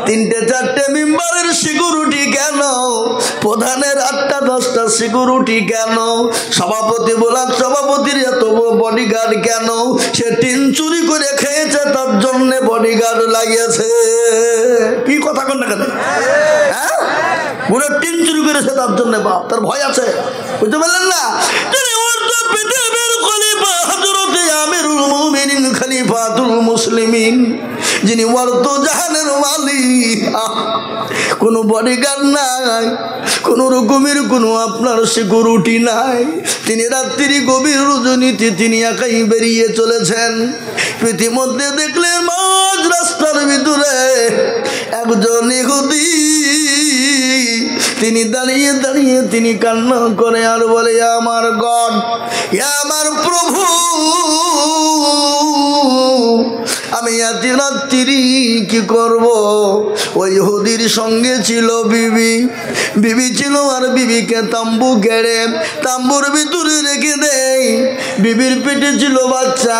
তিনটে চারটে মেম্বারের সিকিউরিটি কেন? প্রধানের 8টা 10টা সিকিউরিটি কেন? সভাপতি ব্লক সভাপতির এত বডিগার্ড কেন? সে টিন চুরি করে খেয়েছে, তার জন্য বডিগার্ড লাগিয়েছে। কি কথা কন না কেন? হ্যাঁ, পুরো টিন চুরি করেছে, তার জন্য বাপ, তার ভয় আছে। বুঝতে পারলেন না? আমিরুল মুমিনিন খলিফাতুল মুসলিমিন, যিনি ওয়ার্দ জাহানের মালিক, কোনো বডিগার্ড নাই, কোনো রকমের কোনো আপনার সিকিউরিটি নাই। তিনি রাত্রি গভীর রজনীতে তিনি একাই বেরিয়ে চলেছেন। পৃথিবীতে দেখলেন মাঝ রাস্তার ভিতরে একজন ইহুদি, তিনি দাঁড়িয়ে দাঁড়িয়ে তিনি কান্না করে আর বলে, আমার গড, আমার প্রভু, আমি এত রাত্রি কি করব? ওই ইহুদির সঙ্গে ছিল বিবি ছিল, আর বিবিকে তাম্বু গেড়ে তাম্বুর ভিতরে রেখে দেয়। বিবির পেটে ছিল বাচ্চা,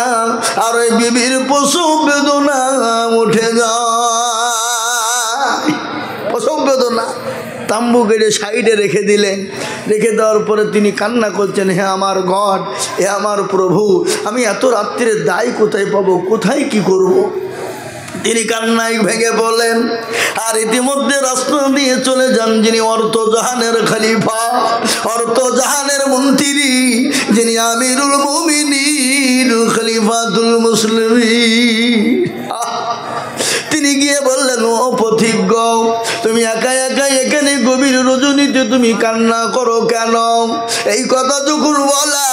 আর ওই বিবির প্রসব বেদনা উঠে যায়। প্রসব বেদনা তাম্বু কেটে সাইডে রেখে দিলেন। রেখে দেওয়ার পরে তিনি কান্না করছেন, হে আমার গড, হে আমার প্রভু, আমি এত রাত্রে দায় কোথায় পাবো, কোথায় কি করব? তিনি কান্নায় ভেঙে বলেন। আর ইতিমধ্যে রাস্তা দিয়ে চলে যান যিনি অর্থ জাহানের খলিফা, অর্থ জাহানের মন্ত্রী, যিনি আমিরুল মুমিনিন খলিফাতুল মুসলিমিন। তিনি গিয়ে বললেন, ও পথিজ্ঞ, তুমি একা একা এখানে গভীর রজনীতে তুমি কান্না করো কেন? এই কথা যখন বলা,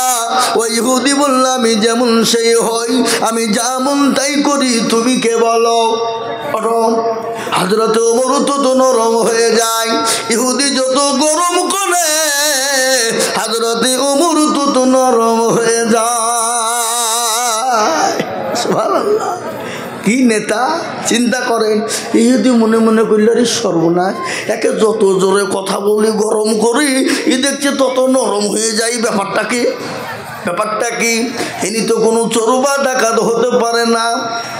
ওই ইহুদি বলল, আমি যেমন সেই হই, আমি যেমন তাই করি, তুমি কে বলো? হযরত ওমর তো নরম হয়ে যায়। ইহুদি যত গরম করে, হযরত ওমর তো নরম হয়ে যায়। সুবহানাল্লাহ, কি নেতা! চিন্তা করেন, ইহুদি মনে মনে করলে, আরে সর্বনাশ, একে যত জোরে কথা বলি, গরম করি, ই দেখছে তত নরম হয়ে যায়। ব্যাপারটা কি? ইনি তো কোনো চোর বা ডাকাত হতে পারে না।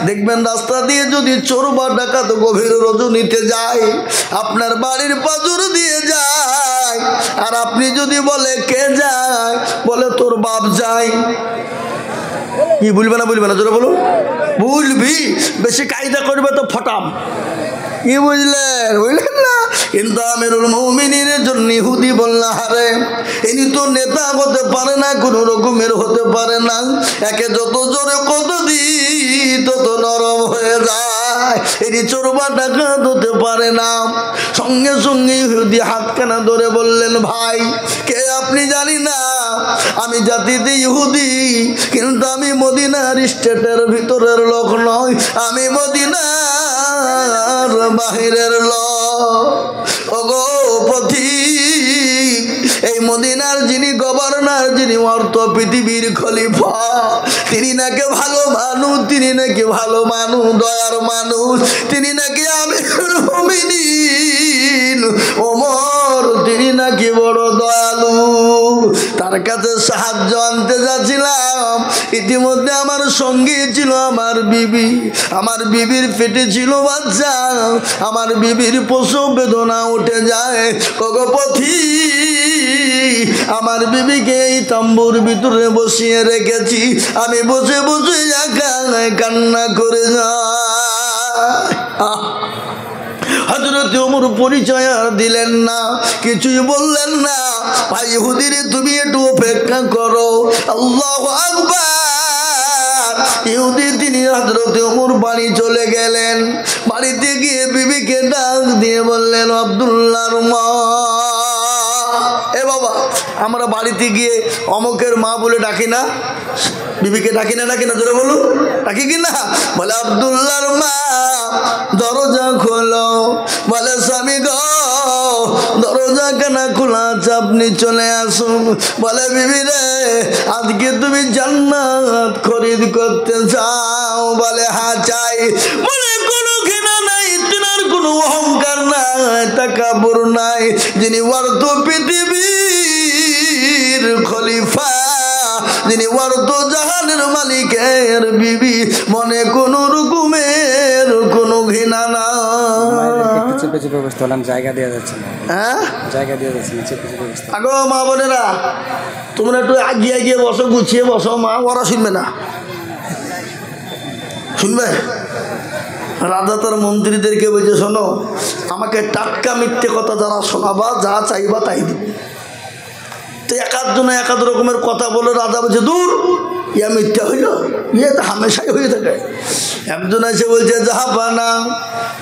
দেখবেন রাস্তা দিয়ে যদি চোর বা ডাকাত গভীর রজনীতে যায়, আপনার বাড়ির পাজর দিয়ে যায়, আর আপনি যদি বলে কে যায়, বলে তোর বাপ যায়। কি বলবে না জোরে বলুন? বুঝবি, বেশি কায়দা করবে তো ফটাম। কি বুঝলেন না? কিন্তু আমিরুল মুমিনিনের জন্য ইহুদি বলল, আরে ইনি তো নেতা হতে পারে না, কোনো রকমের হতে পারে না। একে যত জোরে কত দিই তত নরম হয়ে যায়। ইনি চোর বা ডাকাত হতে পারে না। সঙ্গে সঙ্গে ইহুদি হাত কানা ধরে বললেন, ভাই, কে আপনি? জানি না, আমি জাতিতে ইহুদি, কিন্তু আমি মদিনার স্টেটের ভিতরের লোক নয়, আমি মদিনার বাহিরের লোক। ওগো পথিক, এই মদিনার যিনি গভর্নর, যিনি অর্থ পৃথিবীর খলিফা, তিনি নাকি ভালো মানুষ, তিনি নাকি ভালো মানুষ, দয়ার মানুষ, তিনি নাকি আমিরুল মুমিনিন ওমর, তিনি নাকি বড় দয়ালু। তার কাছে সাহায্য আনতে যাচ্ছিলাম, ইতিমধ্যে আমার সঙ্গী ছিল আমার বিবি, আমার বিবির পেটে ছিল বাচ্চা, আমার বিবির প্রসব বেদনা উঠে যায়। ওগো পথিক, আমার বিবিকে এই তাম্বুর ভিতরে বসিয়ে রেখেছি, আমি বসে বসে একা কান্না করে যাই। হযরত ওমর পরিচয় দিলেন না, কিছুই বললেন না। ভাই ইহুদির, তুমি একটু অপেক্ষা করো। আল্লাহু আকবার। ইহুদি তিনি হযরত ওমর বাড়ি চলে গেলেন। বাড়িতে গিয়ে বিবিকে ডাক দিয়ে বললেন, আব্দুল্লাহর মা, এ বাবা, আমরা বাড়িতে গিয়ে অমুকের মা বলে ডাকি না? বিবিকে ডাকি না জোরে বলুন, ডাকি কিনা? বলে, আব্দুল্লাহর মা, দরজা খোলো। বলে, স্বামী গো, দরজা কেনা খোলা আছে, আপনি চলে আসুন। বলে, বিবি রে, আজকে তুমি জান্নাত খরিদ করতে চাও? বলে, হ্যাঁ চাই। বলে, কোনো ঘৃণা নাই, তোমার কোনো অহংকার নাই, তাকাব্বুর নাই, যিনি অর্থ পৃথিবীর খলিফা, যিনি অর্থ জাহানের মালিকের বিবি, মনে কোনো রকমের কোনো ঘৃণা নাই। চেপে চেপে বসতে বললাম, জায়গা দেওয়া যাচ্ছে না। হ্যাঁ, জায়গা দেওয়া যাচ্ছে না, চেপে চেপে বসতে। আগো মা বোনেরা, তোমরা একটু আগিয়ে আগিয়ে বসো, গুছিয়ে বসো। মা ওরা শুনবে না, শুনবে? রাজা তার মন্ত্রীদেরকে বলছে, শোনো, আমাকে টাটকা মিথ্যে কথা যারা শোনাবা, যা চাইবা তাই দিবে। তো একাধজনে একাধ রকমের কথা বলে রাজা বলছে, দূর, ইয়া মিথ্যা হইল, ইয়ে তো হামেশাই হয়ে থাকে। একজন এসে বলছে, জাহাপানা,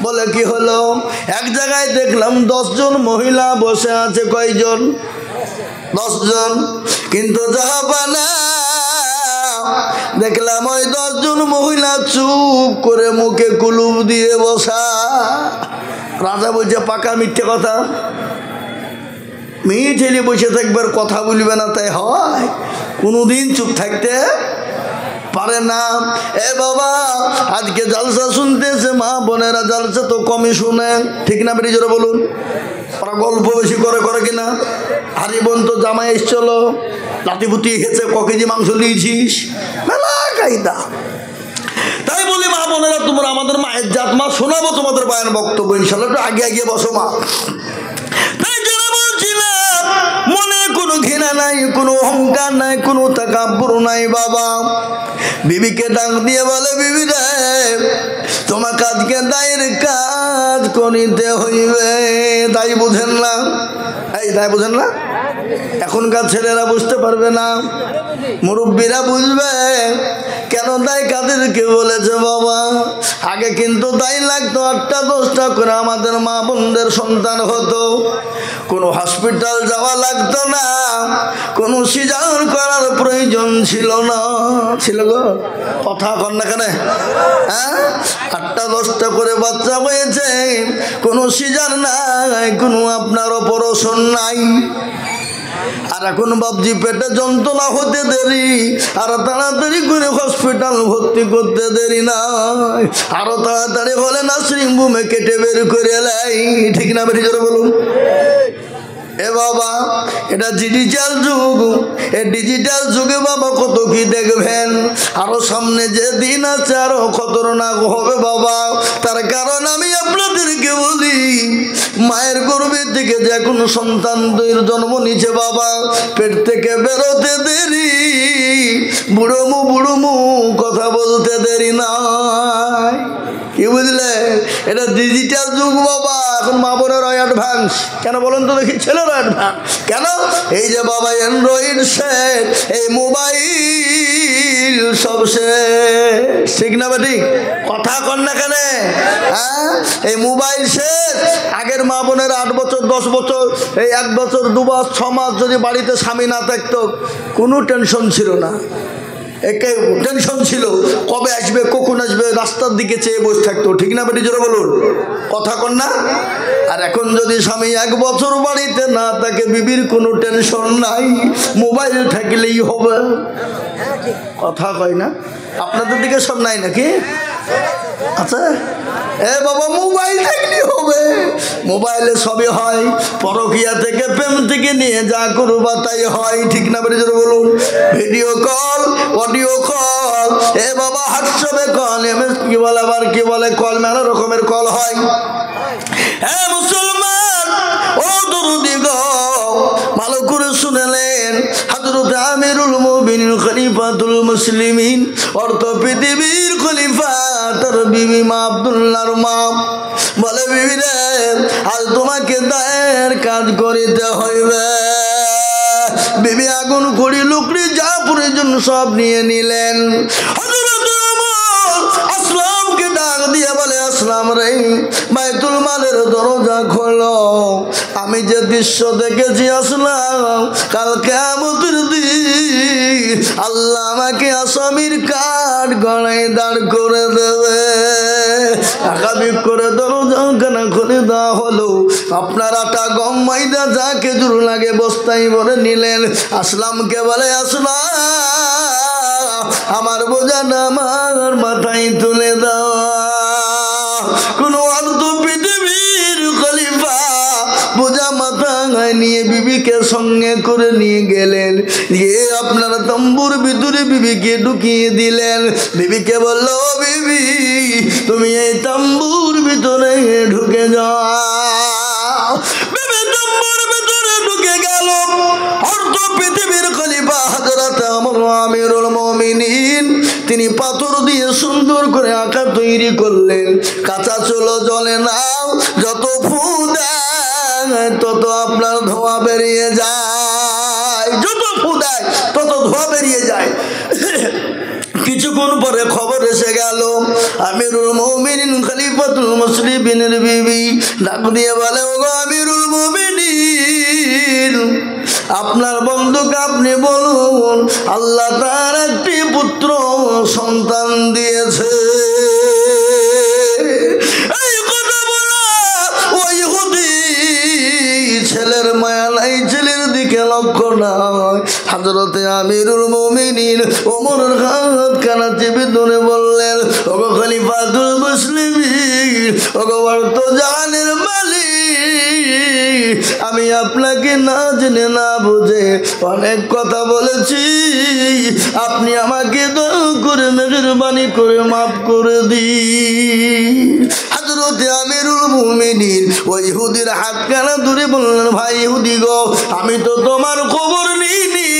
বলে কি হলো? এক জায়গায় দেখলাম 10 জন মহিলা বসে আছে। কয়জন? 10 জন। কিন্তু জাহাপানা, দেখলাম ওই 10 জন মহিলা চুপ করে মুখে কুলুপ দিয়ে বসা। রাজা বলছে, পাকা মিথ্যে কথা। মেয়ে ছেলে বসে থাকবার, কথা বলবে না, তাই হয়? কোনোদিন চুপ থাকতে পারে না। এ বাবা, আজকে জালসা শুনতেছে মা বোনেরা, জালসা তো কমই শুনে, ঠিক না? বেরিয়ে জোরে বলুন। ওরা গল্প বেশি করে কিনা? হারি বোন তো জামাই এসছিল, লাতিপুতি খেয়েছে, ক কেজি মাংস নিয়েছিস, মেলা কায়দা। তাই বলি মা বোনেরা, তোমরা আমাদের মায়ের জাত, মা শোনাবো তোমাদের বায়ান বক্তব্য ইনশাল্লাহ। একটু আগে আগে বসো মা। মনে কোনো ঘৃণা নাই, কোনো অহংকার নাই, কোনো তাকাব্বুর নাই। বাবা বিবিকে ডাক দিয়ে বলে, বিবি রে, তোমাকে আজকে দায়ের কাজ করিতে হইবে। তাই বুঝেন না? এই তাই বুঝেন না? এখনকার ছেলেরা বুঝতে পারবে না, মুরব্বীরা বুঝবে। কেন দায় কাদেরকে বলেছে বাবা? আগে কিন্তু দায় লাগতো 8টা 10টা করে আমাদের মা বোনদের সন্তান হতো। কোনো হসপিটাল যাওয়া লাগতো না, কোনো সিজার করার প্রয়োজন ছিল না। ছিল গো? কথা কন না কেন? হ্যাঁ, 8টা 10টা করে বাচ্চা হয়েছে, কোনো সিজার নাই, কোনো আপনার অপারেশন নাই। আর এখন বাবজি পেটে যন্ত্রণা হতে দেরি, আর তাড়াতাড়ি করে হসপিটাল ভর্তি করতে দেরি নাই, আরো তাড়াতাড়ি হলে নার্সিং হোমে কেটে বের করে লাই, ঠিক না? বেরিয়ে জোরে বলুন। এ বাবা, এটা ডিজিটাল যুগ। এই ডিজিটাল যুগে বাবা কত কি দেখবেন। আরো সামনে যে দিন আছে আরো খতরনাক হবে বাবা। তার কারণ আমি আপনাদেরকে বলি, মায়ের গর্ভে থেকে যে কোনো সন্তানদের জন্ম নিচ্ছে বাবা, পেট থেকে বেরোতে দেরি, বুড়ো মু কথা বলতে দেরি নাই। কি বুঝলে? এটা ডিজিটাল যুগ বাবা। এখন মা বোনেরা অ্যাডভান্স। কেন বলেন তো দেখি? ছেলেরা অ্যাডভান্স কেন? এই যে বাবা অ্যান্ড্রয়েড সেট, এই মোবাইল সব শেষ, ঠিক না বেটি? কথা কন না কেন? হ্যাঁ, এই মোবাইল শেষ। আগের মা বোনের 8 বছর 10 বছর, এই 1 বছর 2 মাস 6 মাস যদি বাড়িতে স্বামী না থাকতো, কোনো টেনশন ছিল না। একে টেনশন ছিল কবে আসবে, কখন আসবে, রাস্তার দিকে চেয়ে বসে থাকতো, ঠিক না বেটি? জোরে বলুন। কথা কন না? আর এখন যদি স্বামী 1 বছর বাড়িতে না থাকে, বিবির কোনো টেনশন নাই, মোবাইল থাকলেই হবে। কথা কয় না? আপনাদের দিকে সব নাই নাকি? আচ্ছা, এ বাবা, মোবাইল থাকলেই হবে। মোবাইলে সবই হয়, পরকিয়া থেকে প্রেম থেকে নিয়ে যা করবা তাই হয়, ঠিক না? বেরিয়ে জোরে বলুন। ভিডিও কল, অডিও কল, এ বাবা হোয়াটসঅ্যাপে কল, এমএস কি বলে, আবার কি বলে, কল, মেলা রকমের কল হয়। হ্যাঁ মুসলমান, ও দরুদি গো, ভালো করে শুনেলেন। হযরত আমিরুল মুমিনিন খলিফাতুল মুসলিমিন, অর্থ পৃথিবীর খলিফা, তার বিবি মা আব্দুল্লাহর মা বলে, বিবি রে, আজ তোমাকে দায়ের কাজ করিতে হইবে। বিবি আগুন খড়ি লুকড়ি যা প্রয়োজন সব নিয়ে নিলেন। আসলামকে ডাক দিয়ে বলে, আসলাম রে, বাইতুল মালের দরজা খোলো। আমি যে দৃশ্য দেখেছি আসলাম, কাল কিয়ামতের দিন আল্লাহ আমাকে আসামির কাঠ গলায় দাঁড় করে দেবে। আকাবিক করে দরজা কেন খুলে দেওয়া হলো। আপনার আটা, গম, ময়দা যা খেজুর লাগে বস্তায় ভরে নিলেন। আসলামকে বলে, আসলাম, আমার বোঝাটা আমার মাথায় তুলে দাও। কোন অর্ধ পৃথিবীর খলিফা বোঝা মাথায় নিয়ে বিবি বিবিকে সঙ্গে করে নিয়ে গেলেন, গিয়ে আপনার তাম্বুর ভিতরে বিবিকে ঢুকিয়ে দিলেন। বিবিকে বলল, বিবি তুমি এই তাম্বুর ভিতরে ঢুকে যাও। বিবি তাম্বুর ভিতরে ঢুকে গেল। অর্ধ পৃথিবীর খলিফা হযরত ওমর আমিরুল মুমিনিন তিনি পাথর দিয়ে সুন্দর করে আঁকা তৈরি করলেন। কাঁচা চুলো জ্বলে না, যত ফু দেয় তত আপনার ধোঁয়া বেরিয়ে যায়, যত ফু দেয় তত ধোঁয়া বেরিয়ে যায়। কিছুক্ষণ পরে খবর এসে গেল, আমিরুল মুমিনিন খলিফাতুল মুসলিমিনের বিবি ডাক দিয়ে বলে, ওগো আমিরুল মুমিনিন, আপনার বন্ধুকে আপনি বলুন আল্লাহ তার একটি পুত্র সন্তান দিয়েছে। এই কথা বলা ওই ইহুদি ছেলের মায়া নাই, ছেলের দিকে লক্ষ্য নয়। হযরতে আমিরুল মুমিনিন ওমরের হাত কানা চেপে ধরে বললেন, ওগো খলিফাতুল মুসলিমিন, ওগো বর্তমানের মালিক, আমি আপনাকে না জেনে না বুঝে অনেক কথা বলেছি, আপনি আমাকে দয়া করে মেহেরবানি করে মাফ করে দিন। হযরতে আমিরুল মুমিনিন ওই ইহুদির হাত কানা ধরে বললেন, ভাই ইহুদি গো, আমি তো তোমার খবর নিইনি,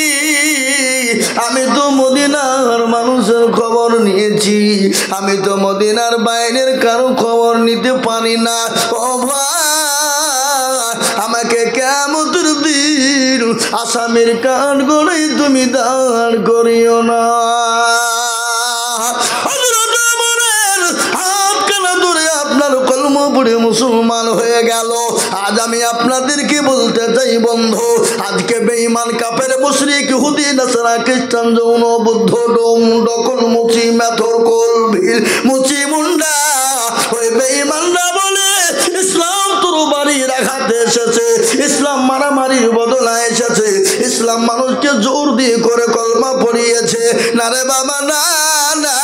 আমি তো মদিনার মানুষের খবর নিয়েছি, আমি তো মদিনার বাইরের কারো খবর নিতে পারি না। ও ভাই, আমাকে কিয়ামতের দিন আসামির কাঠ গড়াই তুমি দাঁড় করিও না। মুসলমান হয়ে গেল। আজ আমি আপনাদেরকে বলতে চাই বন্ধু, আজকে বেঈমান কাফের মুশরিক ইহুদি নাসারা খ্রিস্টান যৌন বুদ্ধ ডোম ডকল মুচি মেথর কোল ভিড় মুচি মুন্ডা ওই বেঈমানরা বলে ইসলাম তোর বাড়ি রাখাতে এসেছে, ইসলাম মারামারির বদলায় এসেছে, ইসলাম মানুষকে জোর দিয়ে করে কলমা পড়িয়েছে। না রে বাবা, না না,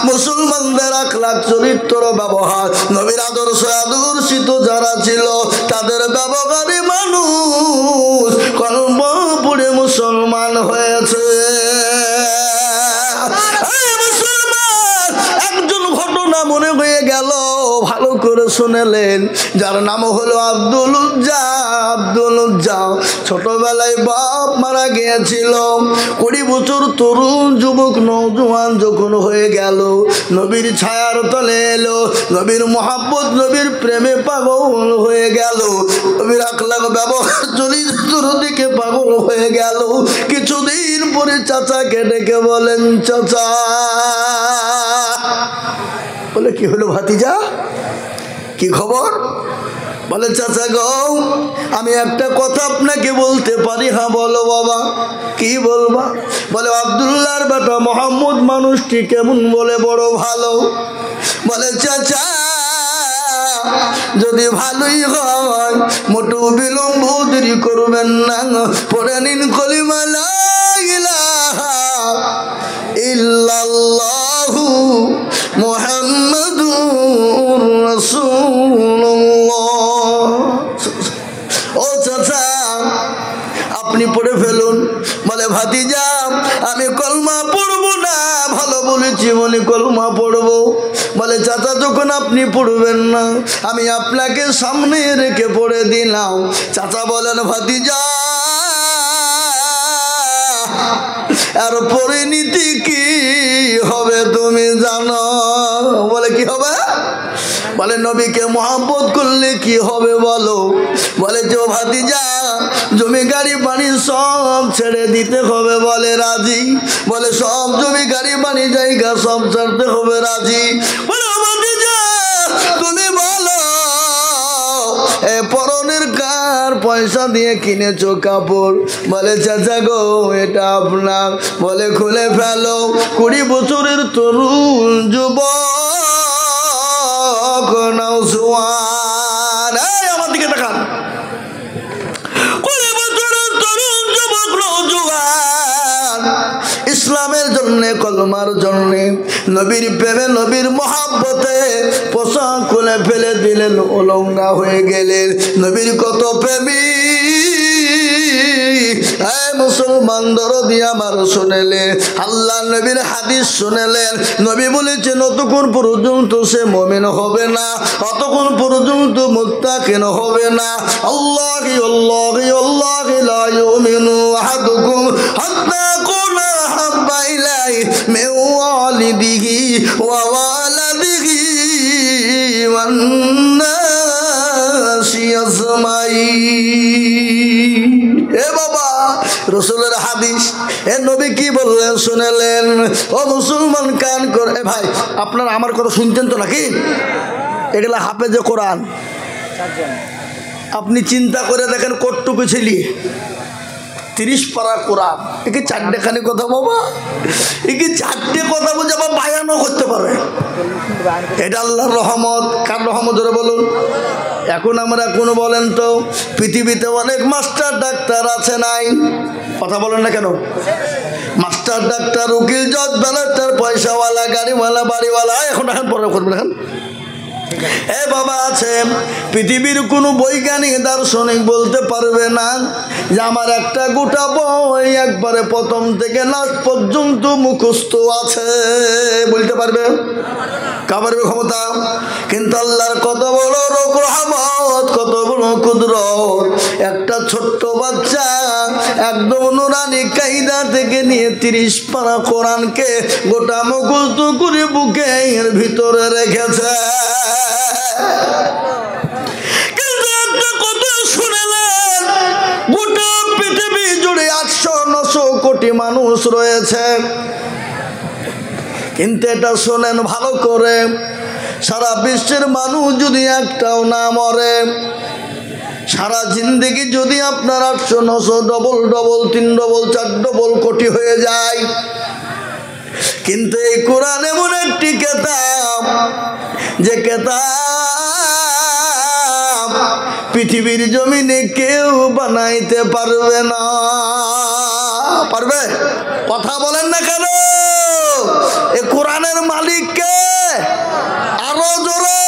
মুসলমানদের আখলাক চরিত্র ব্যবহার নবীর আদর্শ আদর্শিত যারা ছিল তাদের ব্যবহারে মানুষ কলমা পড়ে মুসলমান হয়েছে। একজন ঘটনা মনে হয়ে গেল, ভালো করে শুনেলেন, যার নাম হলো আব্দুল উজ্জা। আব্দুল উজ্জা ছোটবেলায় বাপ মারা গিয়েছিল। 20 বছর তরুণ যুবক নওজোয়ান যখন হয়ে গেল, নবীর ছায়ার তলে এলো, নবীর মহাব্বত নবীর প্রেমে পাগল হয়ে গেল, নবীর আখলাক ব্যবহার চরিত্র দিকে পাগল হয়ে গেল। কিছুদিন পরে চাচাকে ডেকে বলেন, চাচা, বলে কি হলো ভাতিজা, কি খবর? বলে চাচা গো, আমি একটা কথা আপনাকে বলতে পারি। হ্যাঁ বলো বাবা, কি বলবা? বলে আব্দুল্লাহর বেটা মোহাম্মদ মানুষটি কেমন? বলে বড় ভালো। বলে চাচা, যদি ভালোই হয় মোটু বিলম্ব দেরি করবেন না, পড়ে নিন কলিমা লা ইলাহা ইল্লাল্লাহু মুহাম্মাদুর রাসূলুল্লাহ। ও চাচা, আপনি পড়ে ফেলুন। বলে ভাতিজা, আমি কলমা পড়বো না। ভালো বলেছি, বলে কলমা পড়বো। বলে চাচা, যখন আপনি পড়বেন না, আমি আপনাকে সামনে রেখে পড়ে দিলাম। চাচা বলেন, ভাতিজা, আর পরিণতি কি হবে তুমি জানো? বলে কি হবে? বলে নবীকে মহব্বত করলে কি হবে বলো? বলে যে ভাতিজা, জমি গাড়ি বাড়ি সব ছেড়ে দিতে হবে। বলে রাজি। বলে সব জমি গাড়ি বাড়ি জায়গা সব ছাড়তে হবে। রাজি। বলে ভাতিজা, তুমি বলো পরনের কার পয়সা দিয়ে কিনেছো কাপড়? বলে চাচা গো, এটা আপনার। বলে খুলে ফেলো। 20 বছরের তরুণ যুবক নওজোয়ান, আমার দিকে দেখান। 20 বছরের তরুণ যুবক নওজোয়ান ইসলামের জন্য, কলমার জন্য, নবীর প্রেমে, নবীর মহাব্বতে পোশাক খুলে ফেলে দিলেন, উলঙ্গা হয়ে গেলেন। নবীর কত প্রেমী মুসলমান দরদি আমার শুনেলেন, আল্লাহ নবীর হাদিস শুনেলেন। নবী বলেছেন যতক্ষণ পর্যন্ত সে মুমিন হবে না, ততক্ষণ পর্যন্ত মুত্তাকিন হবে না। আল্লাহি আল্লাহি আল্লাহি লা ইউমিনু আহাদুকুম হাত্তা কুনা হাব্বা ইলাইহি মিন ওয়ালিদিহি ওয়া ওয়ালাদিহি ওয়ান নাসি আজমাইন। এ বাবা, রাসূলের হাদিস, এ নবী কি বললেন শুনেলেন। ও মুসলমান কান করে, এ ভাই আপনারা আমার কথা শুনতেন তো নাকি? এগুলা হাফেজে কোরআন। আপনি চিন্তা করে দেখেন কতটুকু ছিলি 30 পারা কোরআন, একে 4টেখানি কথা বাবা, একে 4টে কথা বুঝে আবার বায়ানও করতে পারে। এটা আল্লাহর রহমত। কার রহমত ধরে বলুন? এখন আমরা কোনো বলেন তো পৃথিবীতে অনেক মাস্টার ডাক্তার আছে নাই? কথা বলেন না কেন? মাস্টার ডাক্তার উকিল জজ ব্যারিস্টার পয়সাওয়ালা গাড়িওয়ালা বাড়িওয়ালা, এখন পরে করবেন এখন। এ বাবা আছে, পৃথিবীর কোনো বৈজ্ঞানিক দার্শনিক বলতে পারবে না যে আমার একটা গোটা বই একবারে প্রথম থেকে লাস্ট পর্যন্ত মুখস্থ আছে, বলতে পারবে? কাবারবে ক্ষমতা? কিন্তু আল্লাহর কত বড় রহমত, কত বড় কুদরত। একটা ছোট্ট বাচ্চা একদম নুরানি কায়দা থেকে নিয়ে 30 পারা কোরআনকে গোটা মুখস্থ করে বুকের ভিতরে রেখেছে। কিন্তু একটা কথা শুনেলেন, গোটা পৃথিবী জুড়ে 800-900 কোটি মানুষ রয়েছে। কিন্তু এটা শোনেন ভালো করে, সারা বিশ্বের মানুষ যদি একটাও না মরে, সারা জিন্দেগি যদি আপনার 800-900 ডবল ডবল 3 ডবল 4 ডবল কোটি হয়ে যায়, কিন্তু এই কোরআন এমন একটি কিতাব, যে কিতাব পৃথিবীর জমিনে কেউ বানাইতে পারবে না। পারবে? কথা বলেন না কেন? এ কোরআনের মালিক কে? আরো জোরে।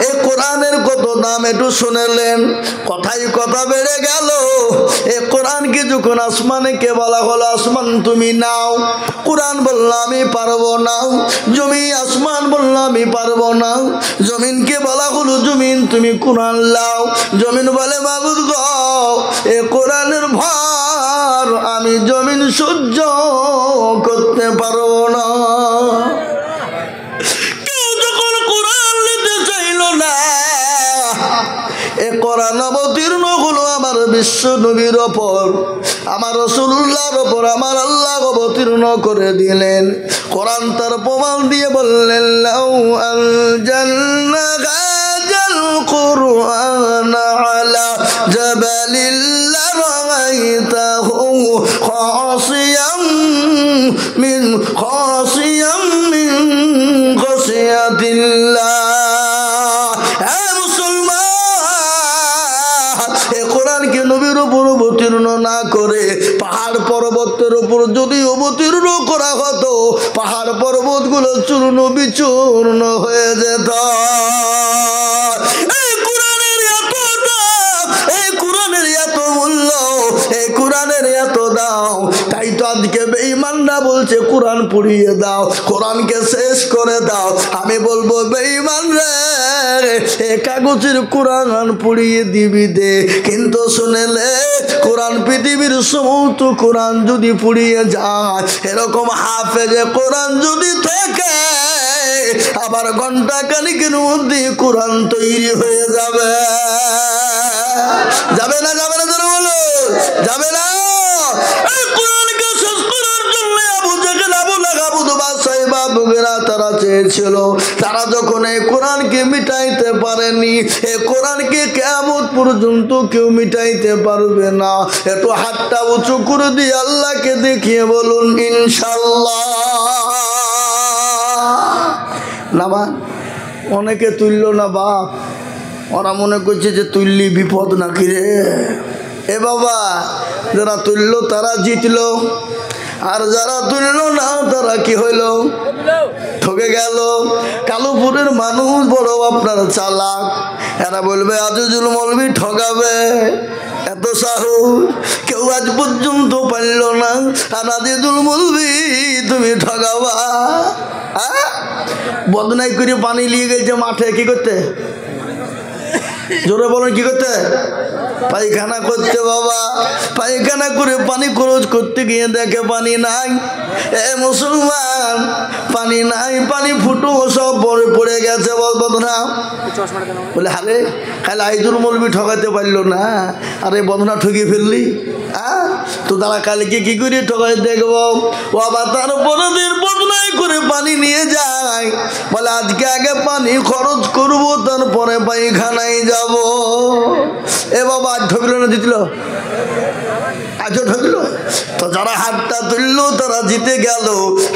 এ কোরআনের কত দাম একটু শুনেলেন? কথাই কথা বেড়ে গেল। এ কোরআনকে যখন আসমানকে বলা হলো আসমান তুমি নাও, কোরআন বলল আমি পারবো না। জমি আসমান বলল আমি পারবো না। জমিনকে বলা হলো জমিন তুমি কোরআন লাও। জমিন বলে মাবুদ গো, এ কোরআনের ভার আমি জমিন সহ্য করতে পারবো না। কেউ যখন কোরআন নিতে চাইল না, এ কোরআন অবতীর্ণ হলো আমার বিশ্ব নবীর ওপর, আমার রাসূলুল্লাহর ওপর আমার আল্লাহ অবতীর্ণ করে দিলেন। কোরআন তার প্রমাণ দিয়ে বললেন লাউ আনজালনা হাযাল কুরআন আলা জাবালিল লারাআইতাহু খাশিয়াম মিন খাশিয়াতিল্লাহ। নবীর উপর অবতীর্ণ না করে পাহাড় পর্বতের উপর যদি অবতীর্ণ করা হতো, পাহাড় পর্বত গুলো চূর্ণ বিচূর্ণ হয়ে যেত। এই কোরআনের এত দাম, এই কোরআনের এত মূল্য, এই কোরআনের এত দাম, তাই তো আজকে বেঈমানরা বলছে কোরআন পুড়িয়ে দাও, কোরআনকে শেষ করে দাও। আমি বলবো বেঈমান রে, এ কাগজের কোরআন পুড়িয়ে দিবি দে, কিন্তু শুনেলে কোরআন পৃথিবীর সমস্ত কোরআন যদি পুড়িয়ে যায়, এরকম হাফেজে কোরআন যদি থাকে, আবার ঘন্টা খানিকের মধ্যে কোরআন তৈরি হয়ে যাবে। যাবে না? যাবে না? যারা বলো যাবে না। কোরআনকে শেষ করার জন্য আবু জেহেল, আবু লাহাব, উতবা, সাইবা, মুগীরা তারা চেয়েছিল। তারা যখন এই কোরআনকে মিটাইতে পারেনি, এই কোরআনকে কিয়ামত পর্যন্ত কেউ মিটাইতে পারবে না। একটু হাতটা উঁচু করে দিয়ে আল্লাহকে দেখিয়ে বলুন ইনশাআল্লাহ। না বা অনেকে তুললো না বাপ, ওরা মনে করছে যে তুললি বিপদ নাকি রে। এ বাবা, যারা তুললো তারা জিতলো, আর যারা তুললো না তারা কি হইল? ঠকে গেল। কালুপুরের মানুষ বড় আপনার চালাক, এরা বলবে আজিজুল মৌলভী ঠকাবে, এত সাহস কেউ আজ পর্যন্ত পারল না। আর আজিজুল মৌলভী তুমি ঠগাবা। বদনাই করে পানি নিয়ে গেছে মাঠে, কি করতে? জোরে বলেন, কি করতে? পায়খানা করতে বাবা। পায়খানা করে পানি খরচ করতে গিয়ে দেখে পানি নাই। এ মুসলমান, পানি নাই, পানি ফুটো সব পড়ে গেছে। বদনা বলে হারে খালি আইজুল মৌলবি ঠকাতে পারলো না, আরে বদনা ঠকিয়ে ফেললি। তো তারা কালকে কি করে ঠকাই দেখবো। ও আবার তার পরের বদনাই করে পানি নিয়ে যায়। বলে আজকে আগে পানি খরচ করবো, তারপরে পায়খানায় যাব। এ বাবা আজ ঠকলো না জিতল? আজও ঠকলো। তো যারা হাতটা তুললো তারা জিতে গেল,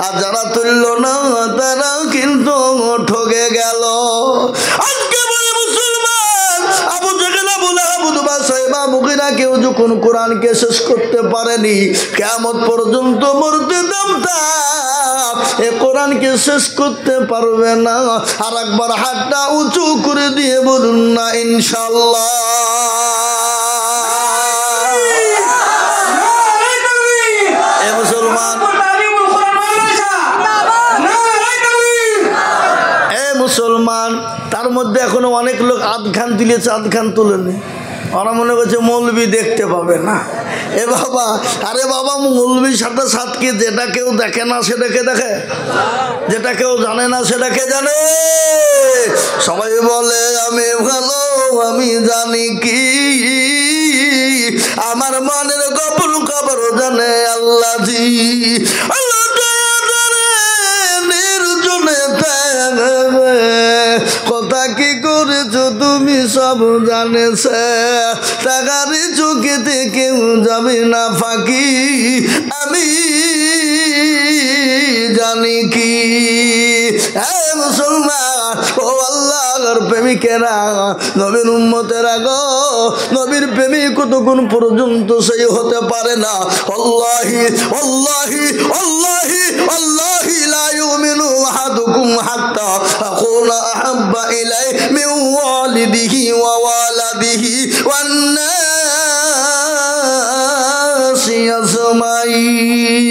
আর যারা তুললো না তারা কিন্তু ঠকে গেল। আজকে বলে মুসলমান, আবু জেহেল, আবু লাহাব, উতবা, সাইবা, মুগীরা কেউ যখন কোরআনকে শেষ করতে পারেনি, কিয়ামত পর্যন্ত মরতে দামটা এ কোরআনকে শেষ করতে পারবে না। আর একবার হাতটা উঁচু করে দিয়ে বলুন না ইনশাআল্লাহ। এ মুসলমান, এ মুসলমান, তার মধ্যে এখনো অনেক লোক আধখান তুলেছে, আধখান তুলেনি। ওরা মনে করছে মৌলবি দেখতে পাবে না। এ বাবা, আরে বাবা, মৌলবির সাথে সাথকে যেটা কেউ দেখে না সেটাকে দেখে, যেটা কেউ জানে না সেটাকে জানে। সবাই বলে আমি ভালো, আমি জানি কি, আমার মনের গোপন খবর জানে আল্লাহ জি। আল্লাহ নির্জনে কথা কি করেছো তুমি সব জানেছে। টাকারি চোখেতে কেউ যাবে না ফাঁকি, আমি জানি কি। হ্যাঁ মুসলমান, ও আল্লাহর প্রেমিকেরা, নবীর উম্মতেরা গো, নবীর প্রেমিক কতক্ষণ পর্যন্ত সেই হতে পারে না। আল্লাহি আল্লাহি আল্লাহি আল্লাহি লা ইউমিনু আহাদুকুম হাত্তা আকুনা আহাব্বা ইলাই মিন ওয়ালিদিহি ওয়া ওয়ালাদিহি ওয়ান নাসি আজমাইন।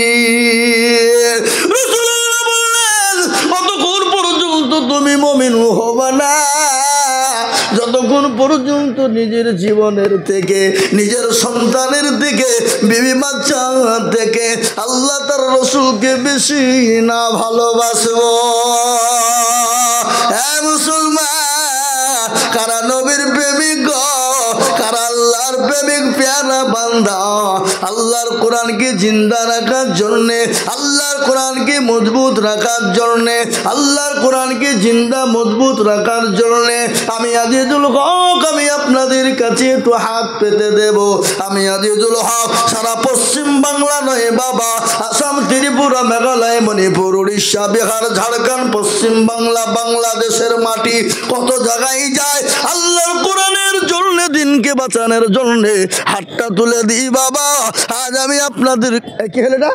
রাসূলুল্লাহ বললেন, কতক্ষণ পর্যন্ত তুমি মুমিন হবে না, যতক্ষণ পর্যন্ত নিজের জীবনের থেকে, নিজের সন্তানের থেকে, বিবি বাচ্চা থেকে আল্লাহ তার রসুলকে বেশি না ভালোবাসবো। হ্যাঁ মুসলমান, কারা নবীর প্রেমিক, কারা আল্লাহর প্রেমিক প্যারা বান্দা, আল্লাহর কোরআনকে জিন্দা রাখার জন্যে, আল্লাহর কোরআনকে মজবুত রাখার জন্যে, আল্লাহর কোরআনকে জিন্দা মজবুত রাখার জন্যে আমি আজিজুল হক, আমি আপনাদের কাছে একটু হাত পেতে দেব। আমি আজিজুল হক সারা পশ্চিম বাংলা নয় বাবা, আসাম, ত্রিপুরা, মেঘালয়, মণিপুর, উড়িষ্যা, বিহার, ঝাড়খণ্ড, পশ্চিম বাংলা, বাংলাদেশের মাটি, কত জায়গায় যায় আল্লাহর কোরআনের জন্য, দিনকে বাঁচানোর জন্য হাতটা তুলে দিই বাবা। আজ আমি আপনাদের কি হলো এটা,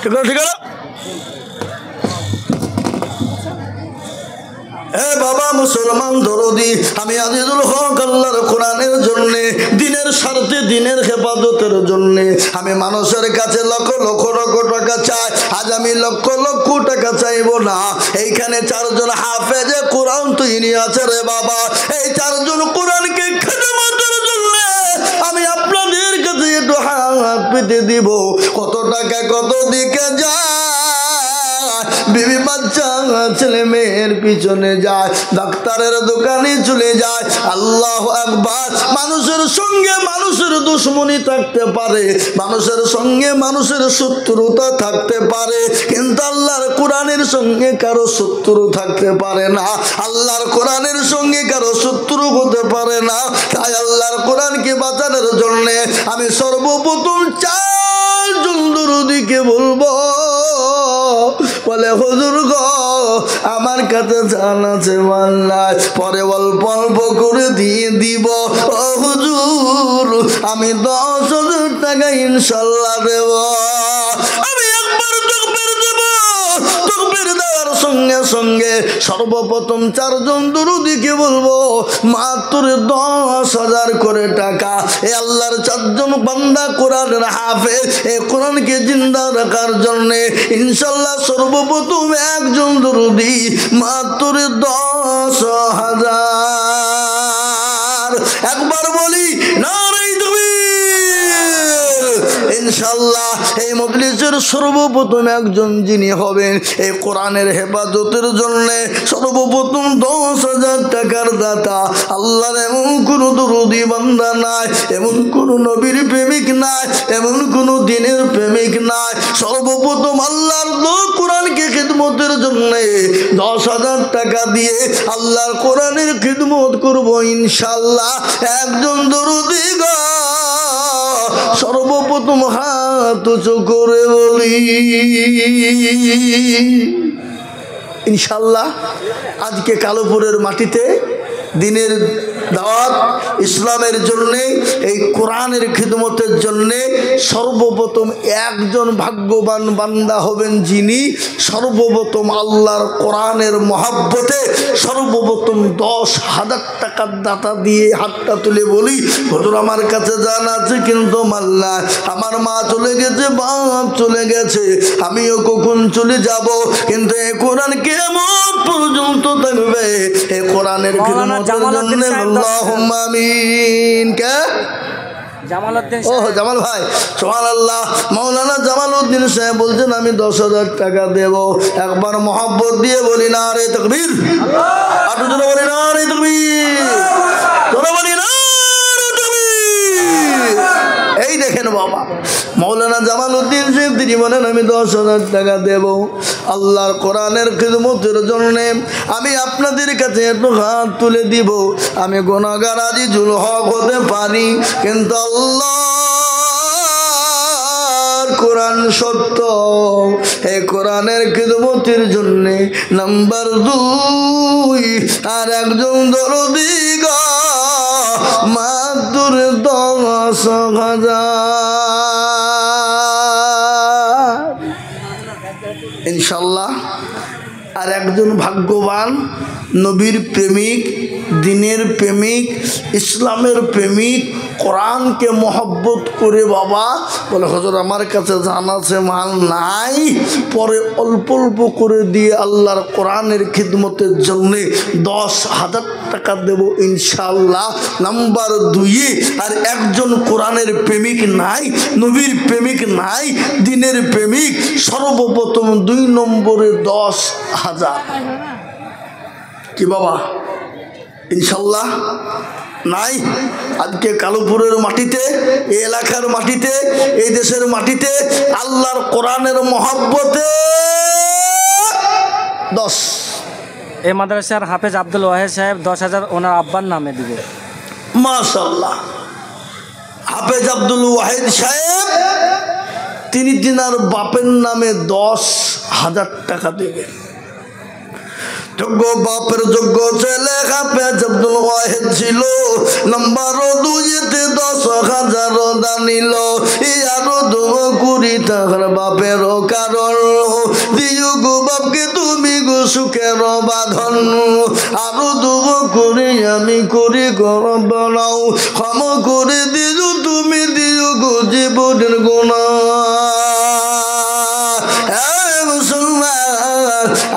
ঠিক আছে, ঠিক আছে। এ বাবা মুসলমান দরদি, আমি আজিজুল হক আল্লাহর কোরআনের জন্য, দিনের স্বার্থে, দিনের হেফাজতের জন্য আমি মানুষের কাছে লক্ষ লক্ষ টাকা চাই। আজ আমি লক্ষ লক্ষ টাকা চাইব না। এইখানে চারজন হাফেজে কোরআন তৈরি আছে রে বাবা, এই চারজন কোরআনকে খেদমতের জন্য আমি আপনাদের কাছে একটু হাত পেতে দিব। কত টাকা কত দিকে যায়, বিবি বাচ্চা ছেলে মেয়ের পিছনে যায়, ডাক্তারের দোকানে চলে যায়। আল্লাহু আকবার। মানুষের সঙ্গে মানুষের দুশমনি থাকতে পারে, মানুষের সঙ্গে মানুষের শত্রুতা থাকতে পারে, কিন্তু আল্লাহর কোরআনের সঙ্গে কারো শত্রু থাকতে পারে না। আল্লাহর কোরআনের সঙ্গে কারো শত্রু হতে পারে না। তাই আল্লাহর কোরআনকে বাঁচানোর জন্য আমি সর্বপ্রথম চারজন দরদিকে বলবো, বলে হুজুর গো আমার কাছে জান আছে মাল নাই, পরে অল্প অল্প করে দিয়ে দিব। ও হুজুর আমি 10,000 টাকা ইনশাল্লাহ দেব। আমি একবার তাকবীর দেব, তাকবীর দেওয়ার সঙ্গে সঙ্গে সর্বপ্রথম 4 জন দরুদিকে বলবো মাত্র 10,000 করে টাকা। এ আল্লাহর 4 জন বান্দা কোরআনের হাফেজ, এই কোরআনকে জিন্দা রাখার জন্যে ইনশাল্লাহ সর্বপ্রথম একজন দরুদি মাত্র 10,000। একবার বলি নারে তাকবীর। ইনশাল্লাহ এই মজলিসের সর্বপ্রথম একজন যিনি হবেন এই কোরআনের হেফাজতের জন্য সর্বপ্রথম 10,000 টাকার দাতা, আল্লাহর এমন কোনো দরুদি বান্দা নাই, এমন কোনো নবীর প্রেমিক নাই, এমন কোনো দিনের প্রেমিক নাই। সর্বপ্রথম আল্লাহর কোরআনকে খিদমতের জন্য 10,000 টাকা দিয়ে আল্লাহর কোরআনের খিদমত করব ইনশাল্লাহ। একজন দরুদি গো সর্বপ্রথম হাত উঁচু করে বলি ইনশাল্লাহ। আজকে কালোপুরের মাটিতে দিনের দাওয়াত ইসলামের জন্যে এই কোরআনের খিদমতের জন্যে সর্বপ্রথম একজন ভাগ্যবান বান্দা হবেন যিনি সর্বপ্রথম আল্লাহর কোরআনের মহাব্বতে সর্বপ্রথম 10,000 টাকার দাতা দিয়ে হাতটা তুলে বলি হুজুর আমার কাছে জান আছে কিন্তু মাল্লা, আমার মা চলে গেছে, বাপ চলে গেছে, আমিও কখন চলে যাব, কিন্তু এই কোরআন কেমন পর্যন্ত থাকবে। এই কোরআনের খিদমতের জন্য আল্লাহুম্মা আমিন। কে জামাল ভাই সুবহানাল্লাহ। মাওলানা জামালউদ্দিন সাহেব বলছেন আমি 10,000 টাকা দেব। একবার মহব্বত দিয়ে বলি নারে তাকবীর। আল্লাহ আরো জোরে বলি নারে তাকবীর, জোরে বলি নারে তাকবীর। এই দেখেন বাবা মাওলানা জামালউদ্দিন সাহেব তিনি বলেন আমি 10,000 টাকা দেব আল্লাহর কোরআনের খিদমতের জন্য। আমি আপনাদের কাছে একটু হাত তুলে দিব। আমি গুনাহগার আজিজুল হক হতে পারি, কিন্তু আল্লাহর কোরআন সত্য। এই কোরআনের খিদমতের জন্য নাম্বার 2 আর একজন দরদি গো মাত্র 10,000 ইনশাল্লাহ। আর একজন ভাগ্যবান নবীর প্রেমিক, দিনের প্রেমিক, ইসলামের প্রেমিক, কোরআনকে মহব্বত করে বাবা বলে হুজুর আমার কাছে জানা আছে মাল নাই, পরে অল্প অল্প করে দিয়ে আল্লাহর কোরআনের খিদমতের জন্য 10,000 টাকা দেব ইনশাল্লাহ। নাম্বার 2 আর একজন কোরআনের প্রেমিক নাই, নবীর প্রেমিক নাই, দিনের প্রেমিক, সর্বপ্রথম 2 নম্বরে 10,000। কি বাবা ইনশাল্লাহ নাই? আজকে কালোপুরের মাটিতে, এই এলাকার মাটিতে, এই দেশের মাটিতে আল্লাহর কোরআনের মহব্বতে 10। এই মাদ্রাসার হাফেজ আব্দুল ওয়াহেদ সাহেব 10,000 ওনার আব্বার নামে দিবে। মাশাআল্লাহ। হাফেজ আব্দুল ওয়াহেদ সাহেব তিনি তিনার বাপের নামে 10,000 টাকা দেবেন। যোগ্য বাপের যোগ্য ছেলে হাফেজ আব্দুল ওয়াহেদ ছিল। নাম্বার 2-তে 10,000 দানিল। আরো দোয়া করি তাহার বাপের কারণ দিও গো বাপকে তুমি গো সুখের বাঁধন। আরো দোয়া করি আমি করি গরব বানাও, ক্ষমা করে দিও তুমি দিও গো জীবনের গুনাহ।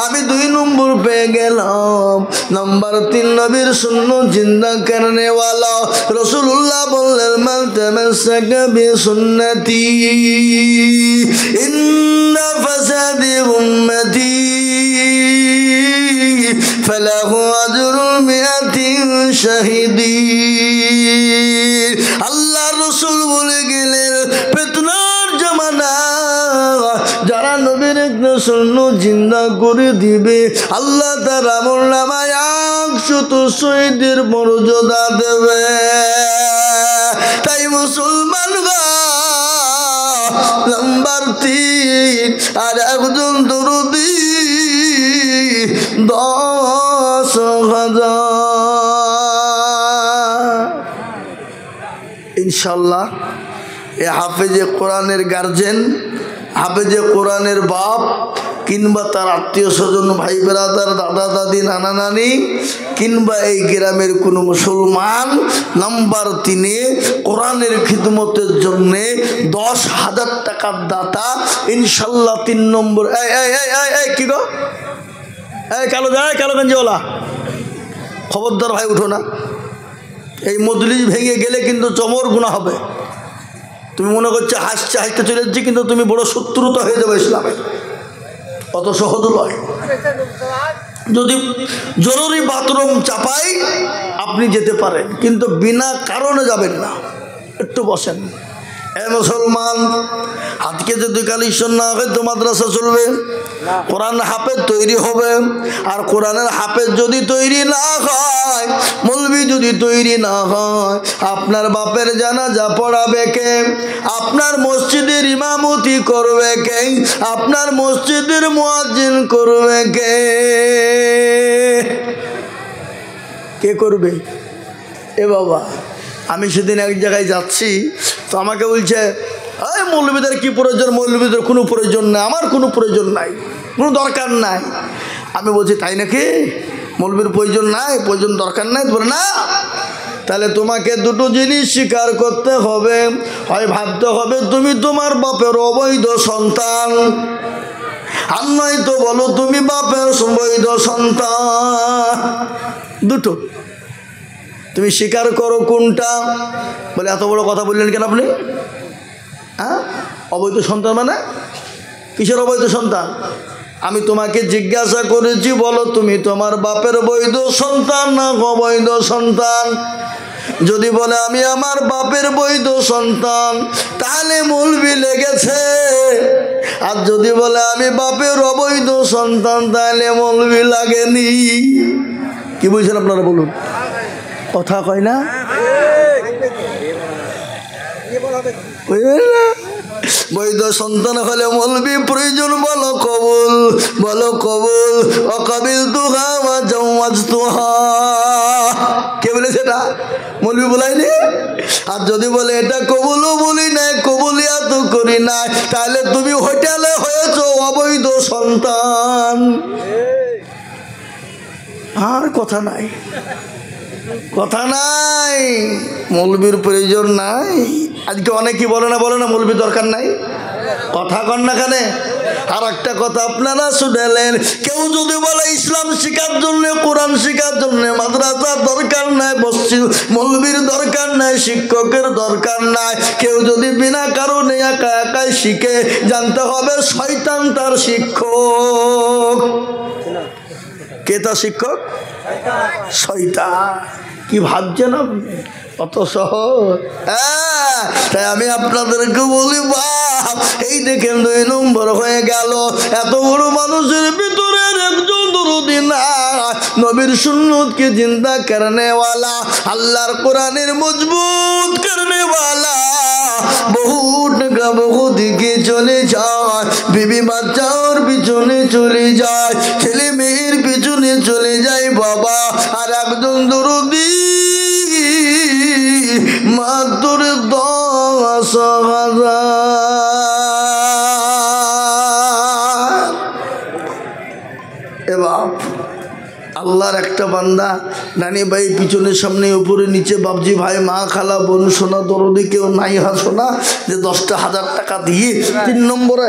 আমি 2 নম্বর পেয়ে গেলাম। নাম্বার 3 নবীর সুন্নাত জিন্দা করনে वाला রাসূলুল্লাহ বললেন মান তামাসসাকা বিসুন্নতি ইন্না ফাসাদি উম্মতি ফালাহু আজরুল মিআতিন শাহিদিন। আল্লাহ রাসূল বলে গেলেন ফিতনার জামানা যারা নবীর সুন্নাত জিন্দা করে দিবে আল্লাহ তার আমলনামায় 100 শহীদের মর্যাদা দেবে। তাই মুসলমান নাম্বার 3 আর একজন দরদি 10,000 ইনশাল্লাহ। এ হাফেজে কোরআনের গার্জেন, হাফেজে কোরআনের বাপ, কিংবা তার আত্মীয় স্বজন, ভাই বেরাদার, দাদা দাদি, নানা নানি, কিংবা এই গ্রামের কোনো মুসলমান, নাম্বার 3 কোরআনের খিদমতের জন্যে 10,000 টাকার দাতা ইনশাল্লাহ। 3 নম্বর, কি গো, কালো যায়, কালো গঞ্জিওয়ালা, খবরদার ভাই উঠো না। এই মজলিস ভেঙে গেলে কিন্তু চমর গুনাহ হবে। তুমি মনে করছো হাসতে হাসতে চলে যাচ্ছি, কিন্তু তুমি বড় শত্রুতা হয়ে যাবে ইসলামের। অত সহজ নয়। যদি জরুরি বাথরুম চাপাই আপনি যেতে পারেন, কিন্তু বিনা কারণে যাবেন না। একটু বসেন। এ মুসলমান, আজকে যদি কালেকশন না হয় তো মাদ্রাসা চলবে? কোরআন হাফেজ তৈরি হবে, আর কোরআনের হাফেজ যদি তৈরি না হয়, মৌলবি যদি তৈরি না হয়, আপনার বাপের জানাজা পড়াবে কে? আপনার মসজিদের ইমামতি করবে কে? আপনার মসজিদের মুয়াজ্জিন করবে কে? কে করবে? এ বাবা, আমি সেদিন এক জায়গায় যাচ্ছি, তো আমাকে বলছে, মৌলবীদের কি প্রয়োজন? মৌলবীদের কোনো প্রয়োজন নাই, আমার কোনো প্রয়োজন নাই, কোনো দরকার নাই। আমি বলছি তাই নাকি? মৌলবীর প্রয়োজন নাই, প্রয়োজন দরকার নাই? বলে না, তাহলে তোমাকে দুটো জিনিস স্বীকার করতে হবে। হয় ভাবতে হবে তুমি তোমার বাপের অবৈধ সন্তান, আর নয়তো বলো তুমি বাপের বৈধ সন্তান। দুটো তুমি স্বীকার করো, কোনটা? বলে এত বড় কথা বললেন কেন আপনি? অবৈধ সন্তান মানে কিসের অবৈধ সন্তান? আমি তোমাকে জিজ্ঞাসা করেছি, বলো তুমি তোমার বাপের বৈধ সন্তান না অবৈধ সন্তান? যদি বলে আমি আমার বাপের বৈধ সন্তান, তাহলে মৌলবি লেগেছে। আর যদি বলে আমি বাপের অবৈধ সন্তান, তাহলে মৌলবি লাগেনি। কি বুঝছেন আপনারা বলুন? কথা কয় না? বৈধ সন্তান হলে মৌলবি প্রয়োজন, বলো কবুল, বলো কবুল। অকাবিল তুহা ওয়া জাওয়াজ তুহা, কে বলেছে এটা? মৌলবি বলাইনি। আর যদি বলে এটা কবুলও বলি নাই, কবুলিয়াত করি নাই, তাহলে তুমি হোটেলে হয়েছো অবৈধ সন্তান। আর কথা নাই, কথা নাই, মৌলবীর প্রয়োজন নাই। আজকে অনেকেই বলে না মৌলবীর দরকার নাই, কথা কন না কেন? আর একটা কথা আপনারা শুনেলেন, কেউ যদি বলে ইসলাম শিখার জন্য, কোরআন শিখার জন্য মাদ্রাসার দরকার নাই, মৌলবীর দরকার নাই, শিক্ষকের দরকার নাই, কেউ যদি বিনা কারণে একা একাই শিখে, জানতে হবে শয়তান তার শিক্ষক। কে তার শিক্ষক? শয়তান। কি ভাবছেন আপনি? অত সহজ? তাই আমি আপনাদেরকে বলি, বাপ, এই দেখেন 2 নম্বর হয়ে গেল। এত বড় মানুষের ভিতরে একজন দরদি না, নবীর সুন্নতকে জিন্দা করনে वाला, আল্লাহর কোরআনের মজবুত করনে वाला। বহু টাকা বহু দিকে চলে যায়, বিবি বাচ্চার পিছনে চলে যায়, ছেলে মেয়ের পিছনে চলে যায় বাবা। আর একজন দরদি মাত্র 10,000। এবার আল্লাহর একটা বান্দা, নানি ভাই পিছনের সামনে উপরে নিচে, বাবজি ভাই, মা খালা বোন সোনা দরদি কেউ নাই হাসো না, যে 10,000 টাকা দিয়ে 3 নম্বরে।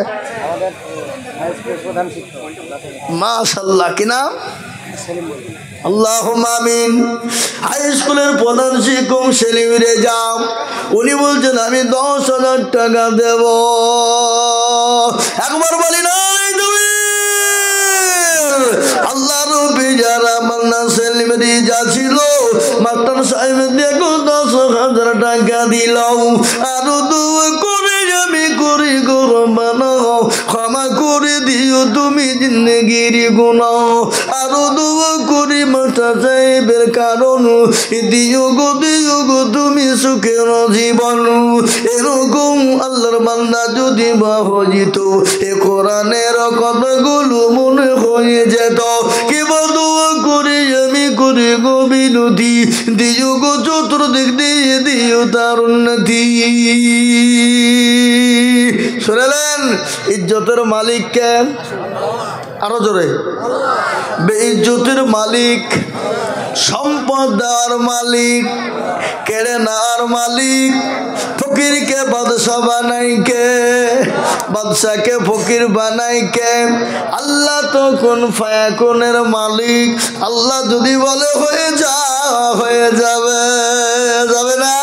মাশাআল্লাহ, কি নাম? আল্লাহুম্মা আমিন। হাই স্কুলের প্রধান শিক্ষক সেলিম রেজা, উনি বলছেন আমি 10,000 টাকা দেব। একবার বলি না আল্লাহ রবি, যারা মান্না সেলিম রেজা ছিল, মাস্টার সাহেব দেখো 10,000 টাকা দিল। আরো দোয়া করে আমি করি গো বানাও, ক্ষমা করে দিও তুমি জিন্দেগির গুনাহ। আরো দোয়া করি মাস্টার সাহেবের কারণ, দিও গো তুমি সুখের জীবন। এরকম আল্লাহর বান্দা যদি বাহজিত, এ কোরআনের কথাগুলো মনে হয়ে যেত। কেবল দোয়া করি আমি করি গো বিনতি, দিও গো চতুর্দিক দিয়ে দিও তার উন্নতি। শুনলেন? ইজ্জতের মালিক কে? আরো জোরে। বেইজ্জতের মালিক, সম্পদ দেওয়ার মালিক, কেড়ে নেওয়ার মালিক। ফকিরকে বাদশা বানাই কে? বাদশাকে ফকির বানাই কে? আল্লাহ তো কোন ফায়াকুনের মালিক। আল্লাহ যদি বলে হয়ে যা, হয়ে যাবে, যাবে না?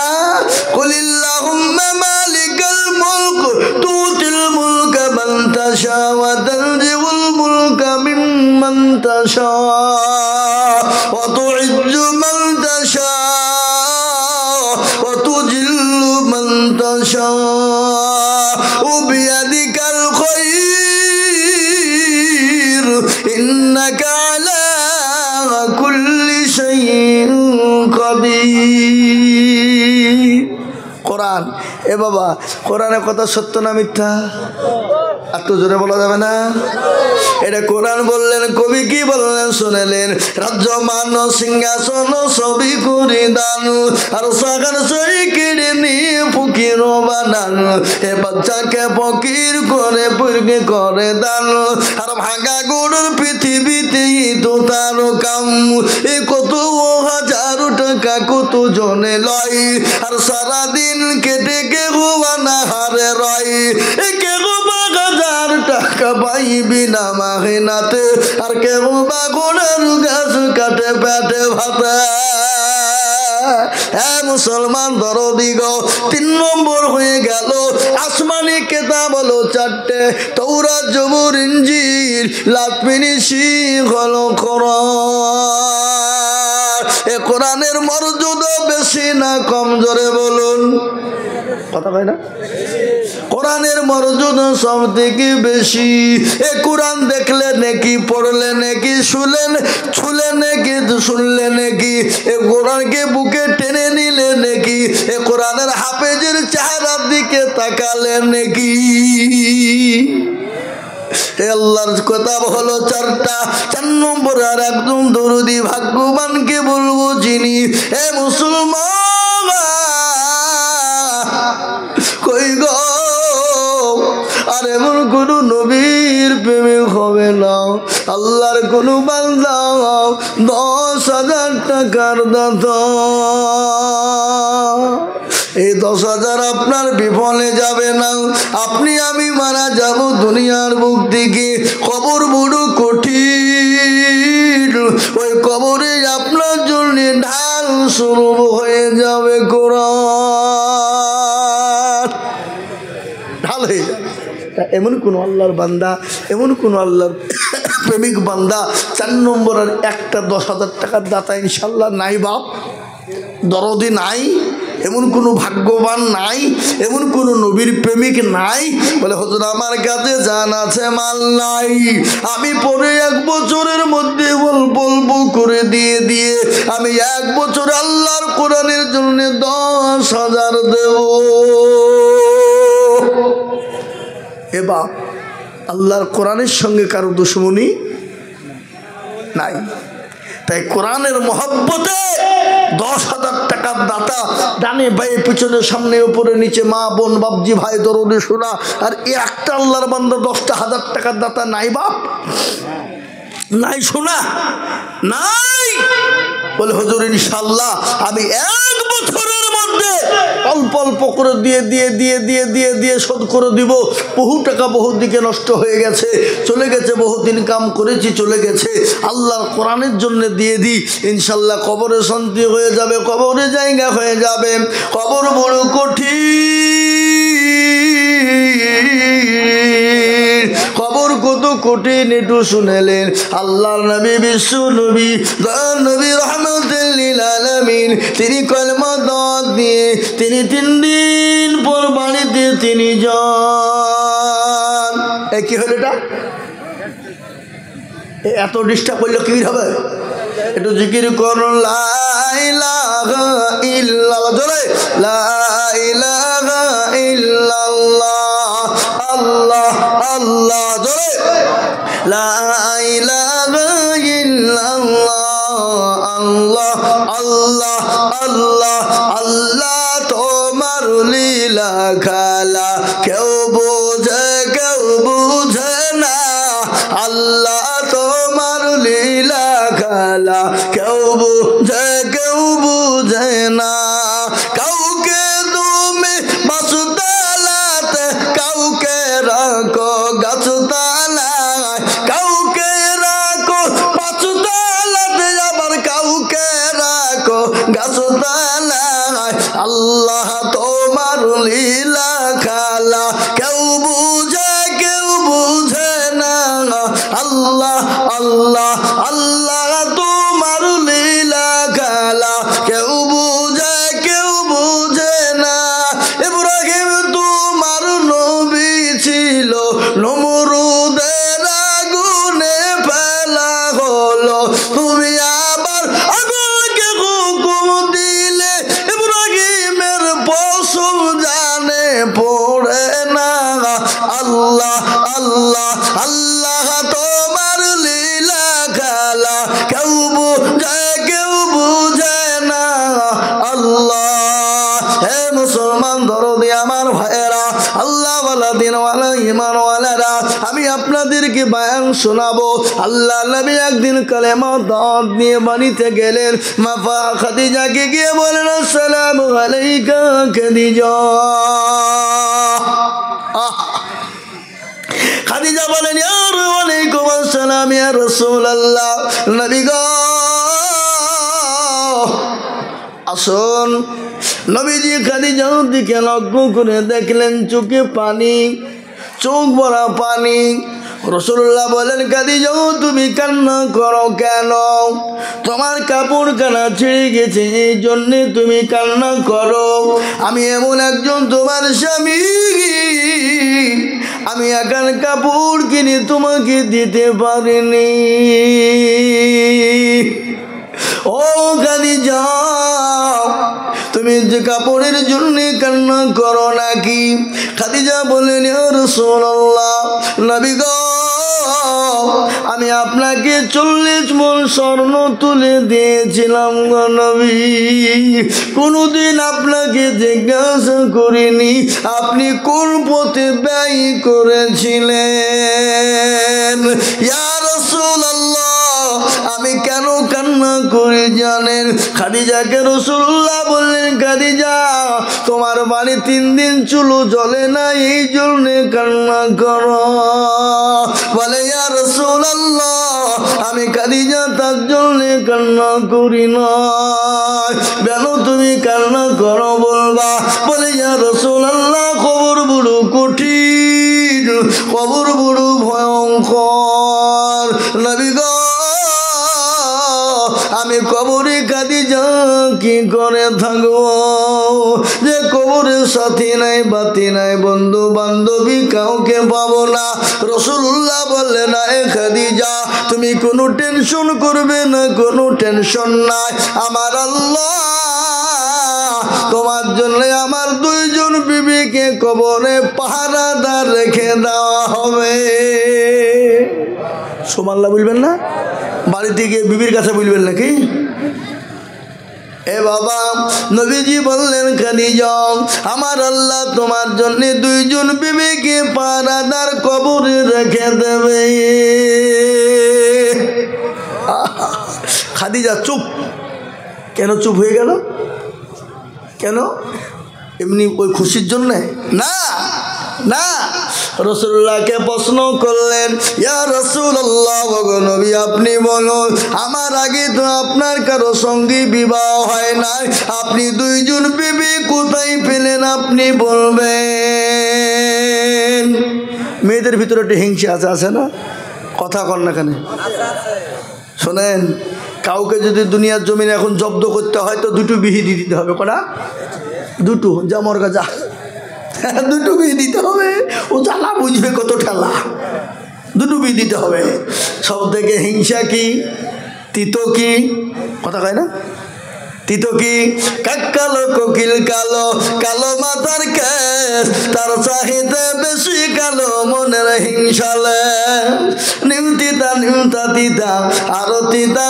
কুলিল্লাহুম্মা মালিকাল মুলক তুতিল মুলকা মান তাশা ওয়া তানজিউল মুলকা মিম্মান তাশা ওয়া তুইজ্জু মান তাশা ওয়া তুজিল্লু মান তাশা ওয়া বিয়াদিকাল খায়র ইন্নাকা আলা কুল্লি শাইইন কাদির। কোরআন। এ বাবা, কোরআনের কথা সত্য না মিথ্যা? আর তো জোরে বলা যাবে না। এটা কোরআন বললেন, কবি কি বললেন শুনেলেন? রাজ্য মান সিংহাসন সবই করি দান, আর সাগান সই কেড়ে নিয়ে ফকির বানান। এ বাচ্চাকে ফকির করে পুরকে করে দান, আর ভাঙা গরুর পৃথিবীতে তো তার কাম। এ কত হাজার টাকা কত জনে লয়, আর সারাদিন কেটে কেউ না হারে রয়। এ কেউ হাজার টাকা পাইবি না মাহিনাতে, আর কেউ বা গোড়ার গাছ কাটে পেটে ভাতে। হ্যাঁ মুসলমান দরদি গো, 3 নম্বর হয়ে গেল আসমানি কেতাব হলো 4টে, তৌরাত জবুর ইনজিল লাতমিনিসি হলো কোরআন। এ কোরআনের মর্যাদা বেশি না কম? জোরে বলুন, কথা হয় না? কোরআনের মর্যাদা সব থেকে বেশি। এ কোরআন দেখলে নাকি, পড়লে নাকি, ছুলে নাকি, শুনলে নাকি, এ কোরআনকে বুকে টেনে নিলে নাকি, এ কোরআনের হাফেজের চেহারার দিকে তাকালে নাকি। আল্লাহর কথা হলো 4টা। 4 নম্বর আর একদম দরুদি ভাগ্যবানকে বলবো যিনি। এ মুসলমান কই গো, আর এমন কোন নবীর প্রেমিক হবে না, আল্লাহর কোন বান্দা 10,000 টাকার দাতা। এই 10,000 আপনার বিফলে যাবে না। আপনি আমি মারা যাব দুনিয়ার বুক থেকে, কবর বড় কঠিন। ওই কবরে আপনার জন্য ঢাল শুরু হয়ে যাবে কোরআন, ঢাল হয়ে যাবে। এমন কোন আল্লাহর বান্দা, এমন কোন আল্লাহর প্রেমিক বান্দা 4 নম্বর আর একটা 10,000 টাকার দাতা ইনশাল্লাহ নাই বাপ, দরদি নাই, এমন কোনো ভাগ্যবান নাই, এমন কোনো নবীর প্রেমিক নাই। বলে হুজুর আমার কাছে জান আছে মাল নাই, আমি পরে 1 বছরের মধ্যে অল্প করে দিয়ে আমি 1 বছর আল্লাহর কোরআনের জন্য 10,000 দেব। এবার আল্লাহর কোরআনের সঙ্গে কারো দুশমনি নাই। তাই কোরআনের মহব্বতে 10,000 টাকার দাতা, ডানে বায়ে পিছনে সামনে উপরে নিচে মা বোন বাপজি ভাই দরদে শোনা, আর একটা আল্লাহর বান্দা 10,000 টাকার দাতা নাই বাপ, নাই শোনা, নাই। বলে হুজুর ইনশাল্লাহ আমি 1 বছরের মধ্যে অল্প করে দিয়ে শোধ করে দিব। বহু টাকা বহু দিকে নষ্ট হয়ে গেছে, চলে গেছে, বহুদিন কাম করেছি চলে গেছে, আল্লাহর কোরআনের জন্য দিয়ে দিই, ইনশাল্লাহ কবরে শান্তি হয়ে যাবে, কবরে জায়গা হয়ে যাবে। কবর বড় কঠিন, খবর কত কঠিন একটু শুনেলেন। আল্লাহর নবী, বিশ্ব নবী, দয়ার নবী রহমতুল লিল আলামিন, তিনি কলমা দাওয়াত দিয়ে তিনি 3 দিন পর বাড়িতে তিনি যান। কি হলো এটা? এত ডিস্টার্ব করলে কি হবে? একটু জিকির করুন, লা ইলাহা ইল্লাল্লাহ, জোরে লা ইলাহা ইল্লাল্লাহ, আল্লাহ আল্লাহ, জোরে লা ইলাহা ইল্লাল্লাহ, আল্লাহ আল্লাহ আল্লাহ আল্লাহ। তোমার লীলা খেলা কেউ বোঝে কেউ বুঝে না আল্লাহ তোমার লীলা খেলা কেউ বুঝে না কাউকে তুমি বাসুতলাতে কাউকে রাখো গাছতলায় কাউকে রাখো বাসুতলাতে আবার কাউকে রাখো গাছতলায় আল্লাহ তোমার লীলা খেলা কেউ বুঝে না আল্লাহ আল্লাহ আল্লাহ তোমার লীলা খেলা কেউ বুঝে না ইব্রাহিম তোমার নবী ছিল নমরুদের আগুনে ফেলা হলো তুমি আবার আগুনকে হুকুম দিলে ইব্রাহিমের পশম জানে পড়ে না আল্লাহ আল্লাহ আল্লাহ তোমার লীলা খেলা কেউ বুঝে না আল্লাহ হে মুসলমান দরদি আমার ভাইয়েরা আল্লাহ ওয়ালা দিন ওয়ালা ঈমান ওয়ালারা আমি আপনাদেরকে বয়ান শোনাবো আল্লাহ নবী একদিন কালেমা দাওয়াত নিয়ে বাড়িতে গেলেন মা খাদিজাকে গিয়ে বলেন আসসালামু আলাইকা খাদিজা খাদিজা বলেন ওয়ালাইকুম আসসালাম ইয়া রাসূলুল্লাহ নবী গো আসুন নবীজি খাদিজার দিকে লক্ষ্য করে দেখলেন চোখে পানি চোখ ভরা পানি রাসূলুল্লাহ বলেন খাদিজা তুমি কান্না করো কেন তোমার কাপড় কানা ছিঁড়ে গেছে এই জন্যে তুমি কান্না করো আমি এমন একজন তোমার স্বামী আমি একান কাপড় কিনে তোমাকে দিতে পারিনি ও খাদিজা তুমি যে কাপড়ের জন্য কান্না করো নাকি খাদিজা বলেন ইয়া রাসূলুল্লাহ নবী গো আমি আপনাকে 40 মণ স্বর্ণ তুলে দিয়েছিলাম গো নবী কোনদিন আপনাকে জিজ্ঞাসা করিনি আপনি কোন পথে ব্যয় করেছিলেন ইয়া রাসূলুল্লাহ আমি কেন কান্না করে জানেন খাদিজাকে রাসূলুল্লাহ বললেন খাদিজা তোমার বাড়ি 3 দিন চুলো জ্বলে না এই জন্য কান্না করো বলে ইয়া রাসূলুল্লাহ আমি খাদিজা তার জন্য কান্না করি না কেন তুমি কান্না করো বলবা বলে ইয়া রাসূলুল্লাহ কবর বড় কঠিন কবর বড় ভয়ঙ্কর নবী গো আমি কবরে খাদিজা কি করে থাকবো যে কবরে সাথী নাই বাতি নাই বন্ধু বান্ধবী কাউকে পাবো না রাসূলুল্লাহ বললেন না এ খাদিজা তুমি কোনো টেনশন করবে না কোনো টেনশন নাই আমার আল্লাহ তোমার জন্য আমার 2 জন বিবিকে কবরে পাহারাদার রেখে দেওয়া হবে সুবহানাল্লাহ বলবেন না বাড়িতে গিয়ে বিবির কাছে বলবেন নাকি এ বাবা নবীজি বললেন খাদিজা আমার আল্লাহ তোমার জন্য 2 জন বিবিকে পাহারাদার কবরে রেখে দেবে খাদিজা চুপ কেন চুপ হয়ে গেল কেন এমনি ওই খুশির জন্য না না রাসূলুল্লাহকে প্রশ্ন করলেন ইয়া রাসূলুল্লাহ ওগো নবী আপনি বলুন আমার আগে তো আপনার কারো সঙ্গে বিবাহ হয় না আপনি 2 জন বিবি কোথায় পেলেন আপনি বলবেন মেয়েদের ভিতরে একটা হিংসা আছে না কথা কর না কেন শোনেন কাউকে যদি দুনিয়ার জমিনে এখন জব্দ করতে হয় তো 2টো বিহি দিতে হবে কটা 2টো যা মরগা যা 2টো বিহি দিতে হবে ও জ্বালা বুঝবে কত ঠেলা 2টো বিহি দিতে হবে সব থেকে হিংসা কি তিতো কি কথা কয় না তিতো কি কালো কোকিল কালো কালো মাথার কেস তার চাহিদা বেশি কালো মনের হিংসালে নিমতিতা নিমতা তিতা আরো তিতা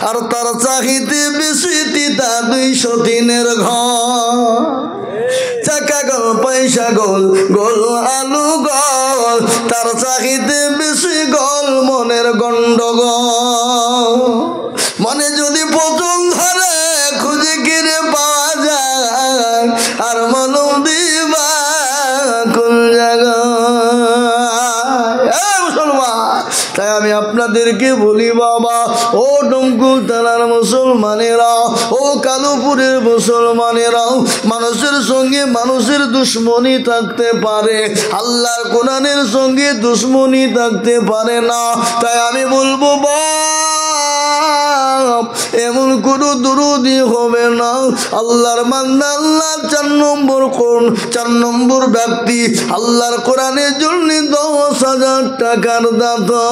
আর তার চাহিদা বেশি তিতা 200 দিনের ঘর চাকা গো পয়সা গোল গোল আলু গোল, তার চাহিদা বেশি গোল মনের গন্ডগোল। মনে যদি পচন ধরে খুঁজে কিনে পাওয়া যায়, আর মলম দিবা কোন জায়গায় মুসলমান। তাই আমি আপনাদেরকে বলি বাবা, ও ডুমকুল থানার মুসলমানেরা, ও কালুপুরের মুসলমানেরা, মানুষের সঙ্গে মানুষের দুশ্মনী থাকতে পারে, আল্লাহর কোরআনের সঙ্গে দুশ্মনী থাকতে পারে না। তাই আমি বলবো এমন কোনো দুরুদি হবে না। আল্লাহর বান্দা, আল্লাহর 4 নম্বর ব্যক্তি, আল্লাহর কোরআনের জন্য 10,000 টাকার দাতা।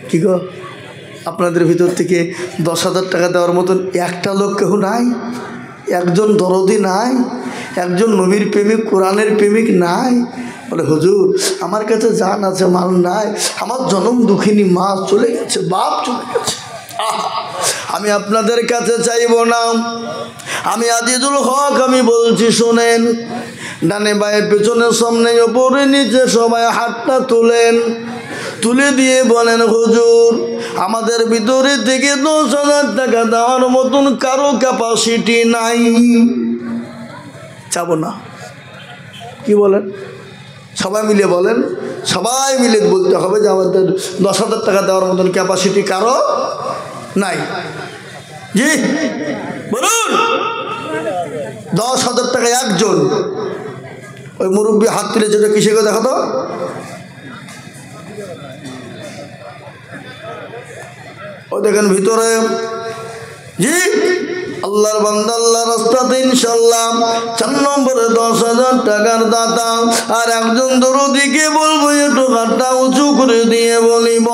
কি গো, আপনাদের ভিতর থেকে 10,000 টাকা দেওয়ার মতন একটা লোক কেউ নাই? একজন দরদি নাই? একজন নবীর প্রেমিক, কোরআনের প্রেমিক নাই? বলে হুজুর আমার কাছে জান আছে, মাল নাই, আমার জনম দুঃখিনী মা চলে গেছে, বাপ চলে গেছে। আমি আপনাদের কাছে চাইব না, আমি আজিজুল হক আমি বলছি শোনেন। ডানে বায়ে পেছনে সামনে ওপরে নিচে সবাই হাতটা তুলেন, তুলে দিয়ে বলেন হুজুর আমাদের ভিতরে থেকে 10,000 টাকা দেওয়ার মতন কারো ক্যাপাসিটি নাই। চাবো না, কি বলেন? সবাই মিলে বলেন, সবাই মিলে বলতে হবে যে আমাদের 10,000 টাকা দেওয়ার মতন ক্যাপাসিটি কারো নাই। জি বলুন, 10,000 টাকা একজন। ওই মুরব্বী হাত তুলে যেটা কিসে করে দেখা তো, ও দেখেন ভিতরে। জি আল্লাহর বান্দা আল্লাহর রাস্তাতে ইনশাআল্লাহ 4 নম্বরে 10,000 টাকার দাতা। আর একজন দরদিকে বলবো একটু হাতটা উঁচু করে দিয়ে বলিব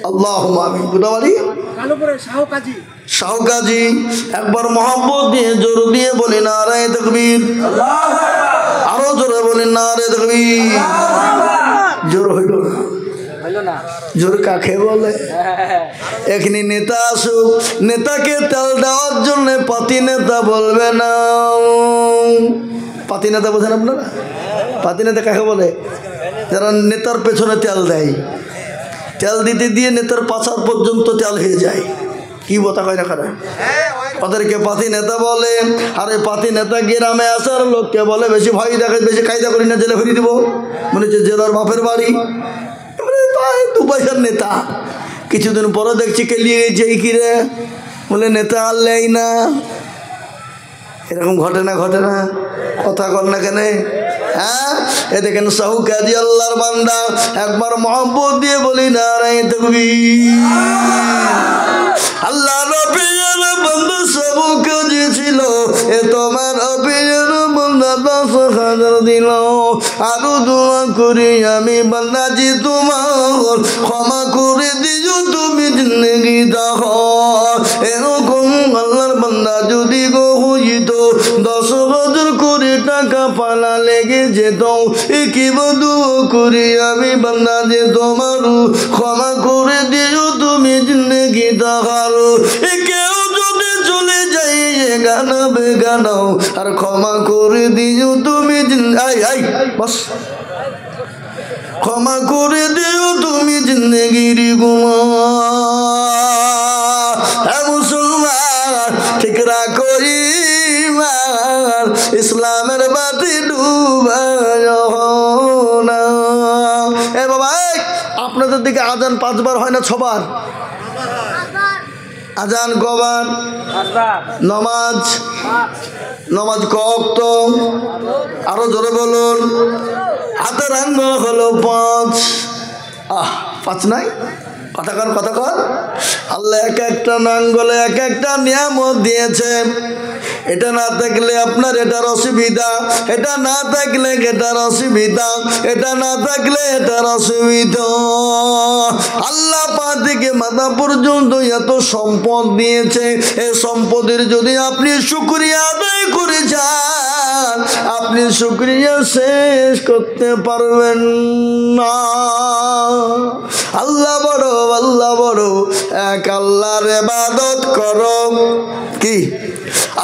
আল্লাহুম্মা আমিন। কোথা বাড়ি? শাহ কাজী। একবার মহব্বত দিয়ে জোর দিয়ে বলি নারায়ে তাকবীর। আরো জোরে বলি নারায়ে তাকবীর। জোর হইল না, জোর কাকে বলে? এখানে নেতা আসুক, নেতাকে তেল দেওয়ার জন্য পাতি নেতা বলবে না। পাতি নেতা বোঝেন আপনারা? পাতি নেতা কাকে বলে? যারা নেতার পেছনে তেল দেয়, তেল দিতে দিয়ে নেতার পাছার পর্যন্ত তেল হয়ে যায়। কি বতা কয় না খারা, ওদেরকে পাতি নেতা বলে। আর এই পাতি নেতা গ্রামে আসার লোককে বলে বেশি ভয় দেখে, বেশি কায়দা করি না, জেলে ফিরিয়ে দিব। মনে হচ্ছে জেলার বাপের বাড়ি, 2 পয়সার নেতা। কিছুদিন পরে দেখছি কেলিয়ে গেছে, এই কিরে বলে নেতা আনলেই না। এরকম ঘটে না, ঘটে না? কথা কর না কেন? হ্যাঁ, এ দেখেন শাহ কাজী আল্লাহর বান্দা, একবার মহব্বত দিয়ে বলি নারায়ে তাকবীর। আল্লাহ রবির বন্ধু সব কাজে ছিল, এ তোমার রবির বন্ধা 10,000 দিল। আরো দোয়া করি আমি বান্দাজি তোমার, ক্ষমা করে দিও তুমি জিন্দেগি দাও। এরকম আল্লাহর বান্দা যদি গো হইত 10,000 করে টাকা পালা লেগে যেত, এ কি বধু করি আমি বান্দাজি তোমার, ক্ষমা করে দিও তুমি জিন্দেগি দাও। এ কেউ যদি চলে যাই গানা বেগানাও, আর ক্ষমা করে দিও তুমি বস, ক্ষমা করে দিও তুমি জিন্দেগির গুমা। মুসলমান ঠিক রাখো ঈমান, ইসলামের বাতি ডুবায় না। এ বাবা, আপনাদের দিকে আজান 5 বার হয় না 6 বার? আজান কবার? নমাজ, নমাজ কত? আরো জোরে বলুন। হাতের আঙ্গুল হলো 5। 5 নাই? কথা কর, কথা কর। আল্লাহ এক একটা আঙ্গুলে এক একটা নিয়ামত দিয়েছে। এটা না থাকলে আপনার এটার অসুবিধা, এটা না থাকলে এটার অসুবিধা, এটা না থাকলে এটার অসুবিধা। আল্লাহ পা থেকে মাথা পর্যন্ত এত সম্পদ দিয়েছে, এই সম্পদের যদি আপনি শুকরিয়া আদায় করে যান, আপনি শুকরিয়া শেষ করতে পারবেন না। আল্লাহ বড় এক আল্লাহর ইবাদত করো কি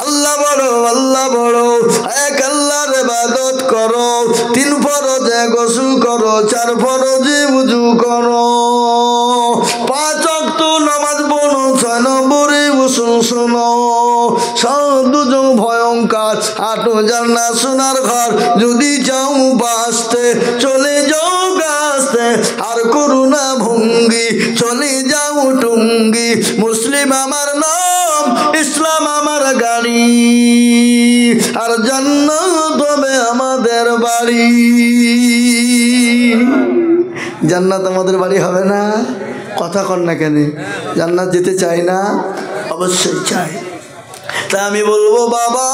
আল্লাহ বড় এক আল্লাহর ইবাদত করো 3 ফরজে গোসল করো 4 ফরজে ওযু করো 5 ওয়াক্ত নামাজ পড়ো 6 নম্বরে গোসল শোনো 7 দুজং ভয়ঙ্কর 8 জান্নাত সোনার ঘর যদি যাও বাঁচতে চলে যাও গাছতে আর করুণা ভঙ্গি চলে যাও টুঙ্গি মুসলিম আমার নাম ইসলাম আমার গাড়ি আর জান্নাত হবে আমাদের বাড়ি জান্নাত আমাদের বাড়ি হবে না কথা কর না কেন জান্নাত যেতে চাই না অবশ্যই চাই তা আমি বলবো বাবা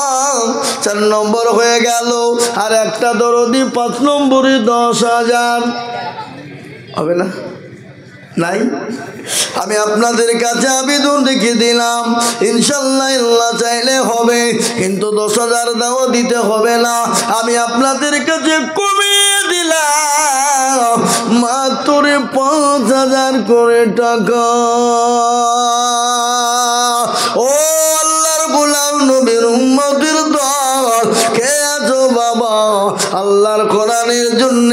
4 নম্বর হয়ে গেল আর একটা দরদি 5 নম্বরে 10,000 হবে না নাই আমি আপনাদের কাছে আবেদন রেখে দিলাম ইনশাআল্লাহ আল্লাহ চাইলে হবে কিন্তু 10,000 দাও দিতে হবে না আমি আপনাদের কাছে কমিয়ে দিলাম মাত্র 5,000 করে টাকা ও আল্লাহর গোলাম নবীর উম্মতের দল কে আছো বাবা আল্লাহর কোরআনের জন্য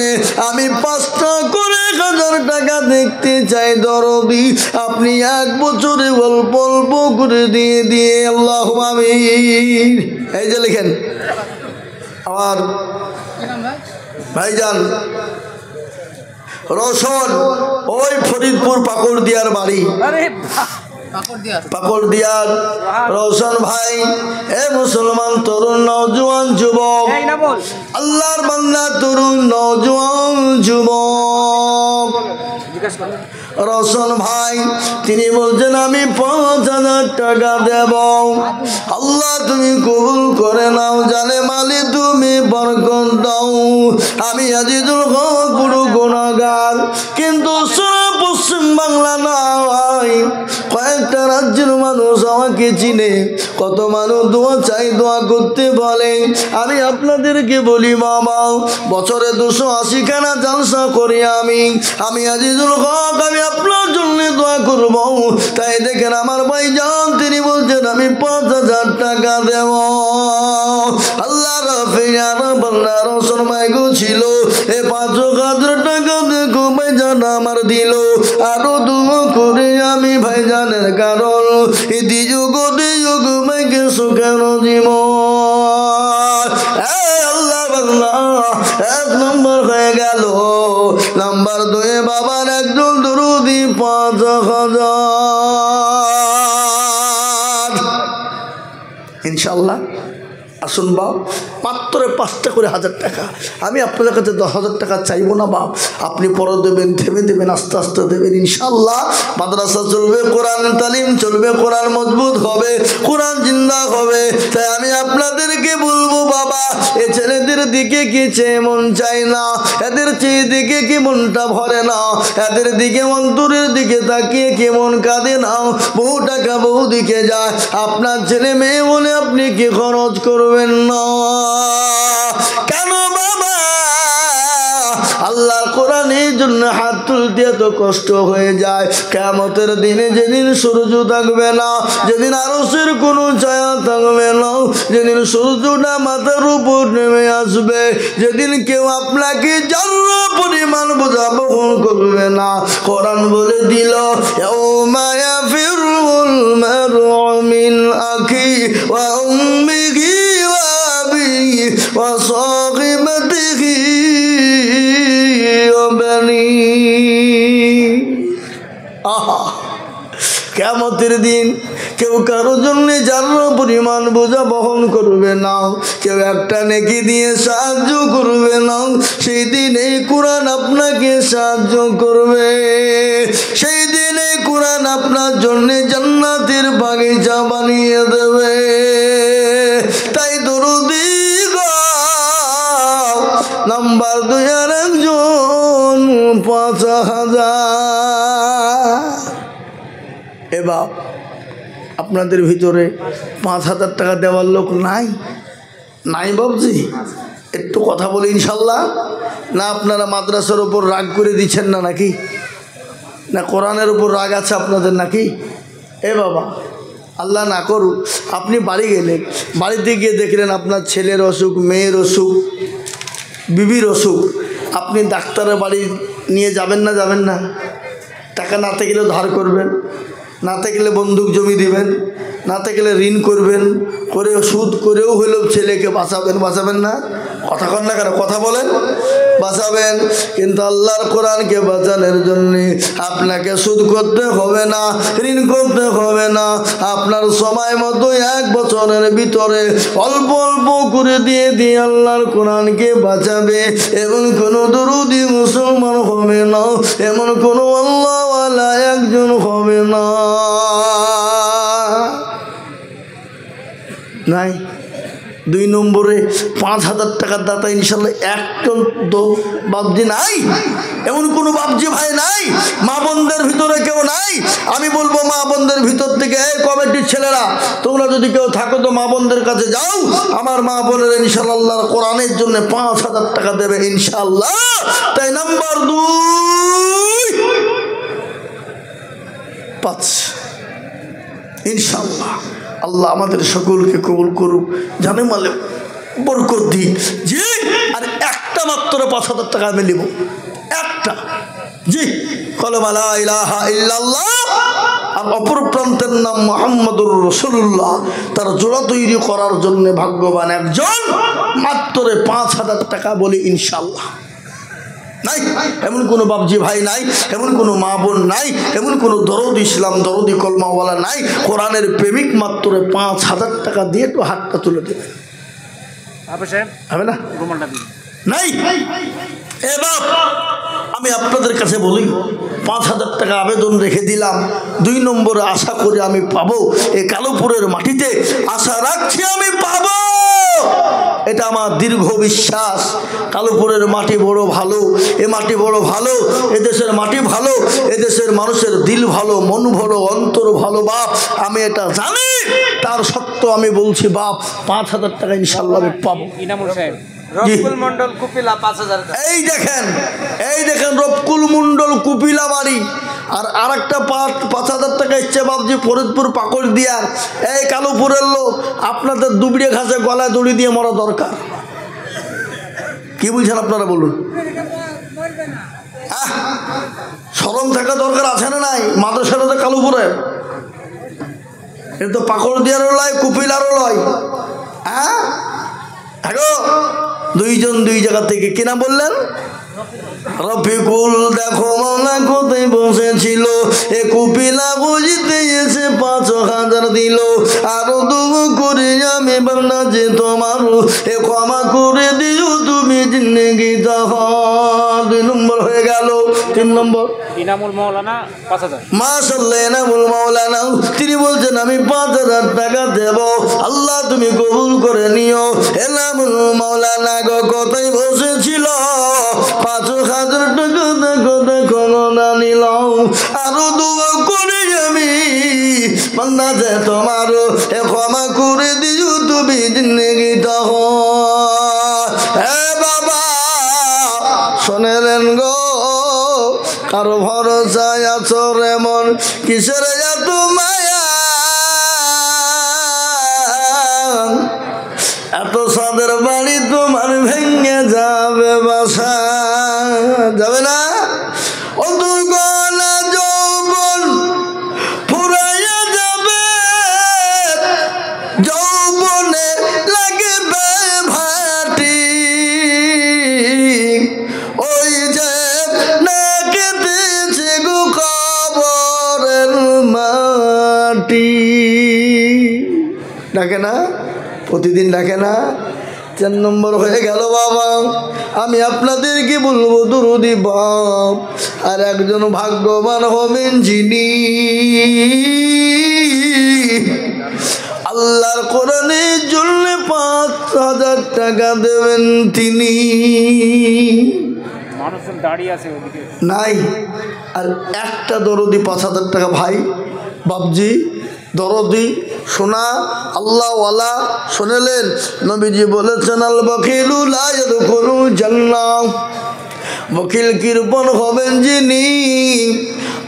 আমি 5টা করে 1,000 টাকা দেখতে চাই দরদি আপনি 1 বছরে অল্প অল্প করে দিয়ে আল্লাহুম্মা আমিন এই যে লিখেন আমার ভাইজান রোশন ওই ফরিদপুর পাকুড়দিয়ার বাড়ি পাকুড়দিয়ার রোশন ভাই এ মুসলমান তরুণ নওজোয়ান যুবক আল্লাহর বান্দা তরুণ নওজোয়ান যুবক রোশন ভাই তিনি বলছেন আমি 5,000 টাকা দেব আল্লাহ তুমি কবুল করে নাও জানে মালি তুমি বরকত দাও আমি আজিজুল হক পুরো গুনাহগার কিন্তু সারা পশ্চিম বাংলা নয় কয়েকটা রাজ্যের মানুষ আমাকে চিনে কত মানুষ দোয়া চাই দোয়া করতে বলে আমি আপনাদেরকে বলি বাবা বছরে 280 খানা জলসা করি আমি আজিজুল হক আমি আপনার জন্য দোয়া করব তাই দেখেন আমার ভাইজান তিনি বলছেন আমি 5,000 টাকা দেব আল্লাহ রাফিয়ার বান্দা রসুল মাইগো ছিল এ 5,000 টাকা দেখো ভাইজান আমার দিল আরো দোয়া করে আমি ভাইজানের কারণ এই দিযুগ মাইকে সুখের জীবন আল্লাহ বান্দা 1 নম্বর হয়ে গেল নাম্বার 2 বাবার একজন দরুদি 5,000 ইনশাআল্লাহ আসুন বাপ মাত্র 5টা করে 1,000 টাকা আমি আপনাদের কাছে 10,000 টাকা চাইবো না বাপ আপনি পরে দেবেন থেমে দেবেন আস্তে আস্তে দেবেন ইনশাআল্লাহ মাদ্রাসা চলবে কোরআন তালিম চলবে কোরআন মজবুত হবে কোরআন জিন্দা হবে তাই আমি আপনাদেরকে বলবো বাবা এ ছেলেদের দিকে কি চেয়ে মন চাই না এদের চেয়ে দিকে কি মনটা ভরে না এদের দিকে অন্তরের দিকে তাকিয়ে কেমন কাঁদে না বহু টাকা বহু দিকে যায় আপনার ছেলে মেয়ে বলে আপনি কি খরচ করবেন না কেন বাবা আল্লাহর কোরআনের জন্য হাত তুলতে এত কষ্ট হয়ে যায় কিয়ামতের দিনে যেদিন সূর্য থাকবে না যেদিন আরশের কোনো ছায়া থাকবে না যেদিন সূর্যটা মাথার উপর নেমে আসবে যেদিন কেউ আপনাকে জর্রা পরিমাণ বোঝা বহন করবে না কোরআন বলে দিল ইয়াউমা ইয়াফিরুল মারউ মিন আখি ওয়া উম্মিহি ওয়া আবিহি ওয়া সাহিবাতিহি কিয়ামতের দিন কেউ কারো জন্য যারা পরিমাণ বোঝা বহন করবে না কেউ একটা নেকি দিয়ে সাহায্য করবে না সেই দিন এই কোরআন আপনাকে সাহায্য করবে সেই দিন এই কোরআন আপনার জন্য জান্নাতের বাগিচা বানিয়ে দেবে তাই দরুদি নাম্বার 2 আর একজন 5,000 এবার আপনাদের ভিতরে 5,000 টাকা দেওয়ার লোক নাই বাবজি একটু কথা বলি ইনশাল্লাহ না আপনারা মাদ্রাসার উপর রাগ করে দিচ্ছেন না নাকি না কোরআনের উপর রাগ আছে আপনাদের নাকি? এ বাবা, আল্লাহ না করুক আপনি বাড়ি গেলেন, বাড়িতে গিয়ে দেখলেন আপনার ছেলের অসুখ, মেয়ের অসুখ, বিবির অসুখ, আপনি ডাক্তারের বাড়ি নিয়ে যাবেন না? যাবেন না? টাকা না থাকলে ধার করবেন, না থাকলে বন্দুক জমি দিবেন, না থাকলে ঋণ করবেন, করে সুদ করেও হলেও ছেলেকে বাঁচাবেন, বাঁচাবেন না? কথা কন না কেন? কথা বলেন, বাঁচাবেন। কিন্তু আল্লাহর কোরআনকে বাঁচানোর জন্যে আপনাকে সুদ করতে হবে না, ঋণ করতে হবে না। আপনার সময় মতো 1 বছরের ভিতরে অল্প অল্প করে দিয়ে দিয়ে আল্লাহর কোরআনকে বাঁচাবে। এমন কোনো দরুদি মুসলমান হবে না, এমন কোনো আল্লাহওয়ালা একজন হবে না। নাই। 2 নম্বরে 5,000 টাকার দাতা ইনশাল্লাহ একজন বাবজি নাই, এমন কোনো বাবজি ভাই নাই, মা বোনদের ভিতরে কেউ নাই। আমি বলবো মা বোনদের ভিতর থেকে, এই কমিটির ছেলেরা তোমরা যদি কেউ থাকো তো মা বোনদের কাছে যাও, আমার মা বোনের ইনশাল্লাহ আল্লাহর কোরআনের জন্য 5,000 টাকা দেবে ইনশাল্লাহ। তাই নাম্বার 2, 5 ইনশাল্লাহ। আল্লাহ আমাদের সকলকে কবুল করুক, জানে মালে বরকত দিক। জি, আর একটা মাত্র 5,000 টাকা আমি নেব, একটা। জি, কলমা লা ইলাহা ইল্লাল্লাহ আর অপর প্রান্তের নাম মুহাম্মাদুর রাসূলুল্লাহ, তার জোড়া তৈরি করার জন্য ভাগ্যবান একজন। মাত্র 5,000 টাকা বলি ইনশাল্লাহ। নাই এমন কোনো বাবজি ভাই নাই, এমন কোনো মা বোন নাই, এমন কোনো দরদ ইসলাম দরদি কলমাওয়ালা নাই, কোরআনের প্রেমিক। মাত্র 5,000 টাকা দিয়ে একটু হাতটা তুলে দেবে, হবে না? নাই। এবার আমি আপনাদের কাছে বলি, 5,000 টাকা আবেদন রেখে দিলাম। 2 নম্বরে আশা করি আমি পাবো, এই কালোপুরের মাটিতে আশা রাখছি আমি পাবো, এটা আমার দীর্ঘ বিশ্বাস। কালোপুরের মাটি বড় ভালো, এ মাটি বড় ভালো, এদেশের মাটি ভালো, এদেশের মানুষের দিল ভালো, মন ভালো, অন্তর ভালো। বাপ আমি এটা জানি, তার সত্ত্বেও আমি বলছি বাপ 5,000 টাকা ইনশাল্লাহ আমি পাবো। রফকুল মন্ডল কুপিলা 5,000 টাকা। এই দেখেন, এই দেখেন রফকুল মন্ডল কুপিলা বাড়ি। আর আরেকটা 5,000 টাকা ইচ্ছে বাবজি ফরিদপুর পাকড় দিয়ার। এই কালোপুরের লোক, আপনাদের দুবড়িয়ে ঘাসে গলায় দড়ি দিয়ে মরা দরকার। কি বলছেন আপনারা বলুন? শরম থাকা দরকার আছে না নাই? মাদ্রাসাটা কালোপুরে, এটা তো পাকড় দিয়ারও লয়, কুপিলারও লয়। হ্যাঁ, দেখো 2 জন 2 জায়গা থেকে। কিনা বললেন? রফিকুল দেখো মাওলা কোথায় বসেছিল, এ কুপিলা বুঝতে এসে 5,000 দিল। আরো 2 করে আমি বাংলা যে তোমার, এ ক্ষমা করে দিও তুমি জিন্দেগি জাহান। 2 নম্বর হয়ে গেল। 3 নম্বর ইনামুল মাওলানা 5,000। মাশাআল্লাহ, ইনামুল মাওলানা তিনি বলছেন আমি 5,000 টাকা দেব, আল্লাহ তুমি কবুল করে নিও। ইনামুল মাওলানা গো কোথায় বসেছিল, 5,000 টাকা দেখো দেখো না নিলাম। আরো 2 করে আমি বান্দা যে তোমার, এ ক্ষমা করে দিও তুমি জিন্দেগি জাহান। হে বাবা শোনেলেন গো, কারো ভরসায় আছো রে মন, কিসের এত মায়া, এত সাদের বাড়ি তোমার ভেঙে যাবে বাসা, যাবে না? অত গলা যৌবন ফুরাইয়া যাবে, যৌবনে লাগবে ভাটি, ওই যে নাকেতেছে গো কবরের মাটি। ডাকে না? প্রতিদিন ডাকে না? 4 নম্বর হয়ে গেল বাবা। আমি আপনাদেরকে বলবো দরুদি বাপ, আর একজন ভাগ্যবান হবেন যিনি আল্লাহর কোরআনের জন্য 5,000 টাকা দেবেন তিনি। মানুষজন দাঁড়িয়ে আছে ওদিকে নাই। আর একটা দরদি 5,000 টাকা ভাই বাবজি দরদি শোনা আল্লাহওয়ালা শুনেলেন, নবীজি বলেছেন আল বখিলু লা ইয়াদখুলুল জান্নাহ, বখিল কৃপণ হবেন যিনি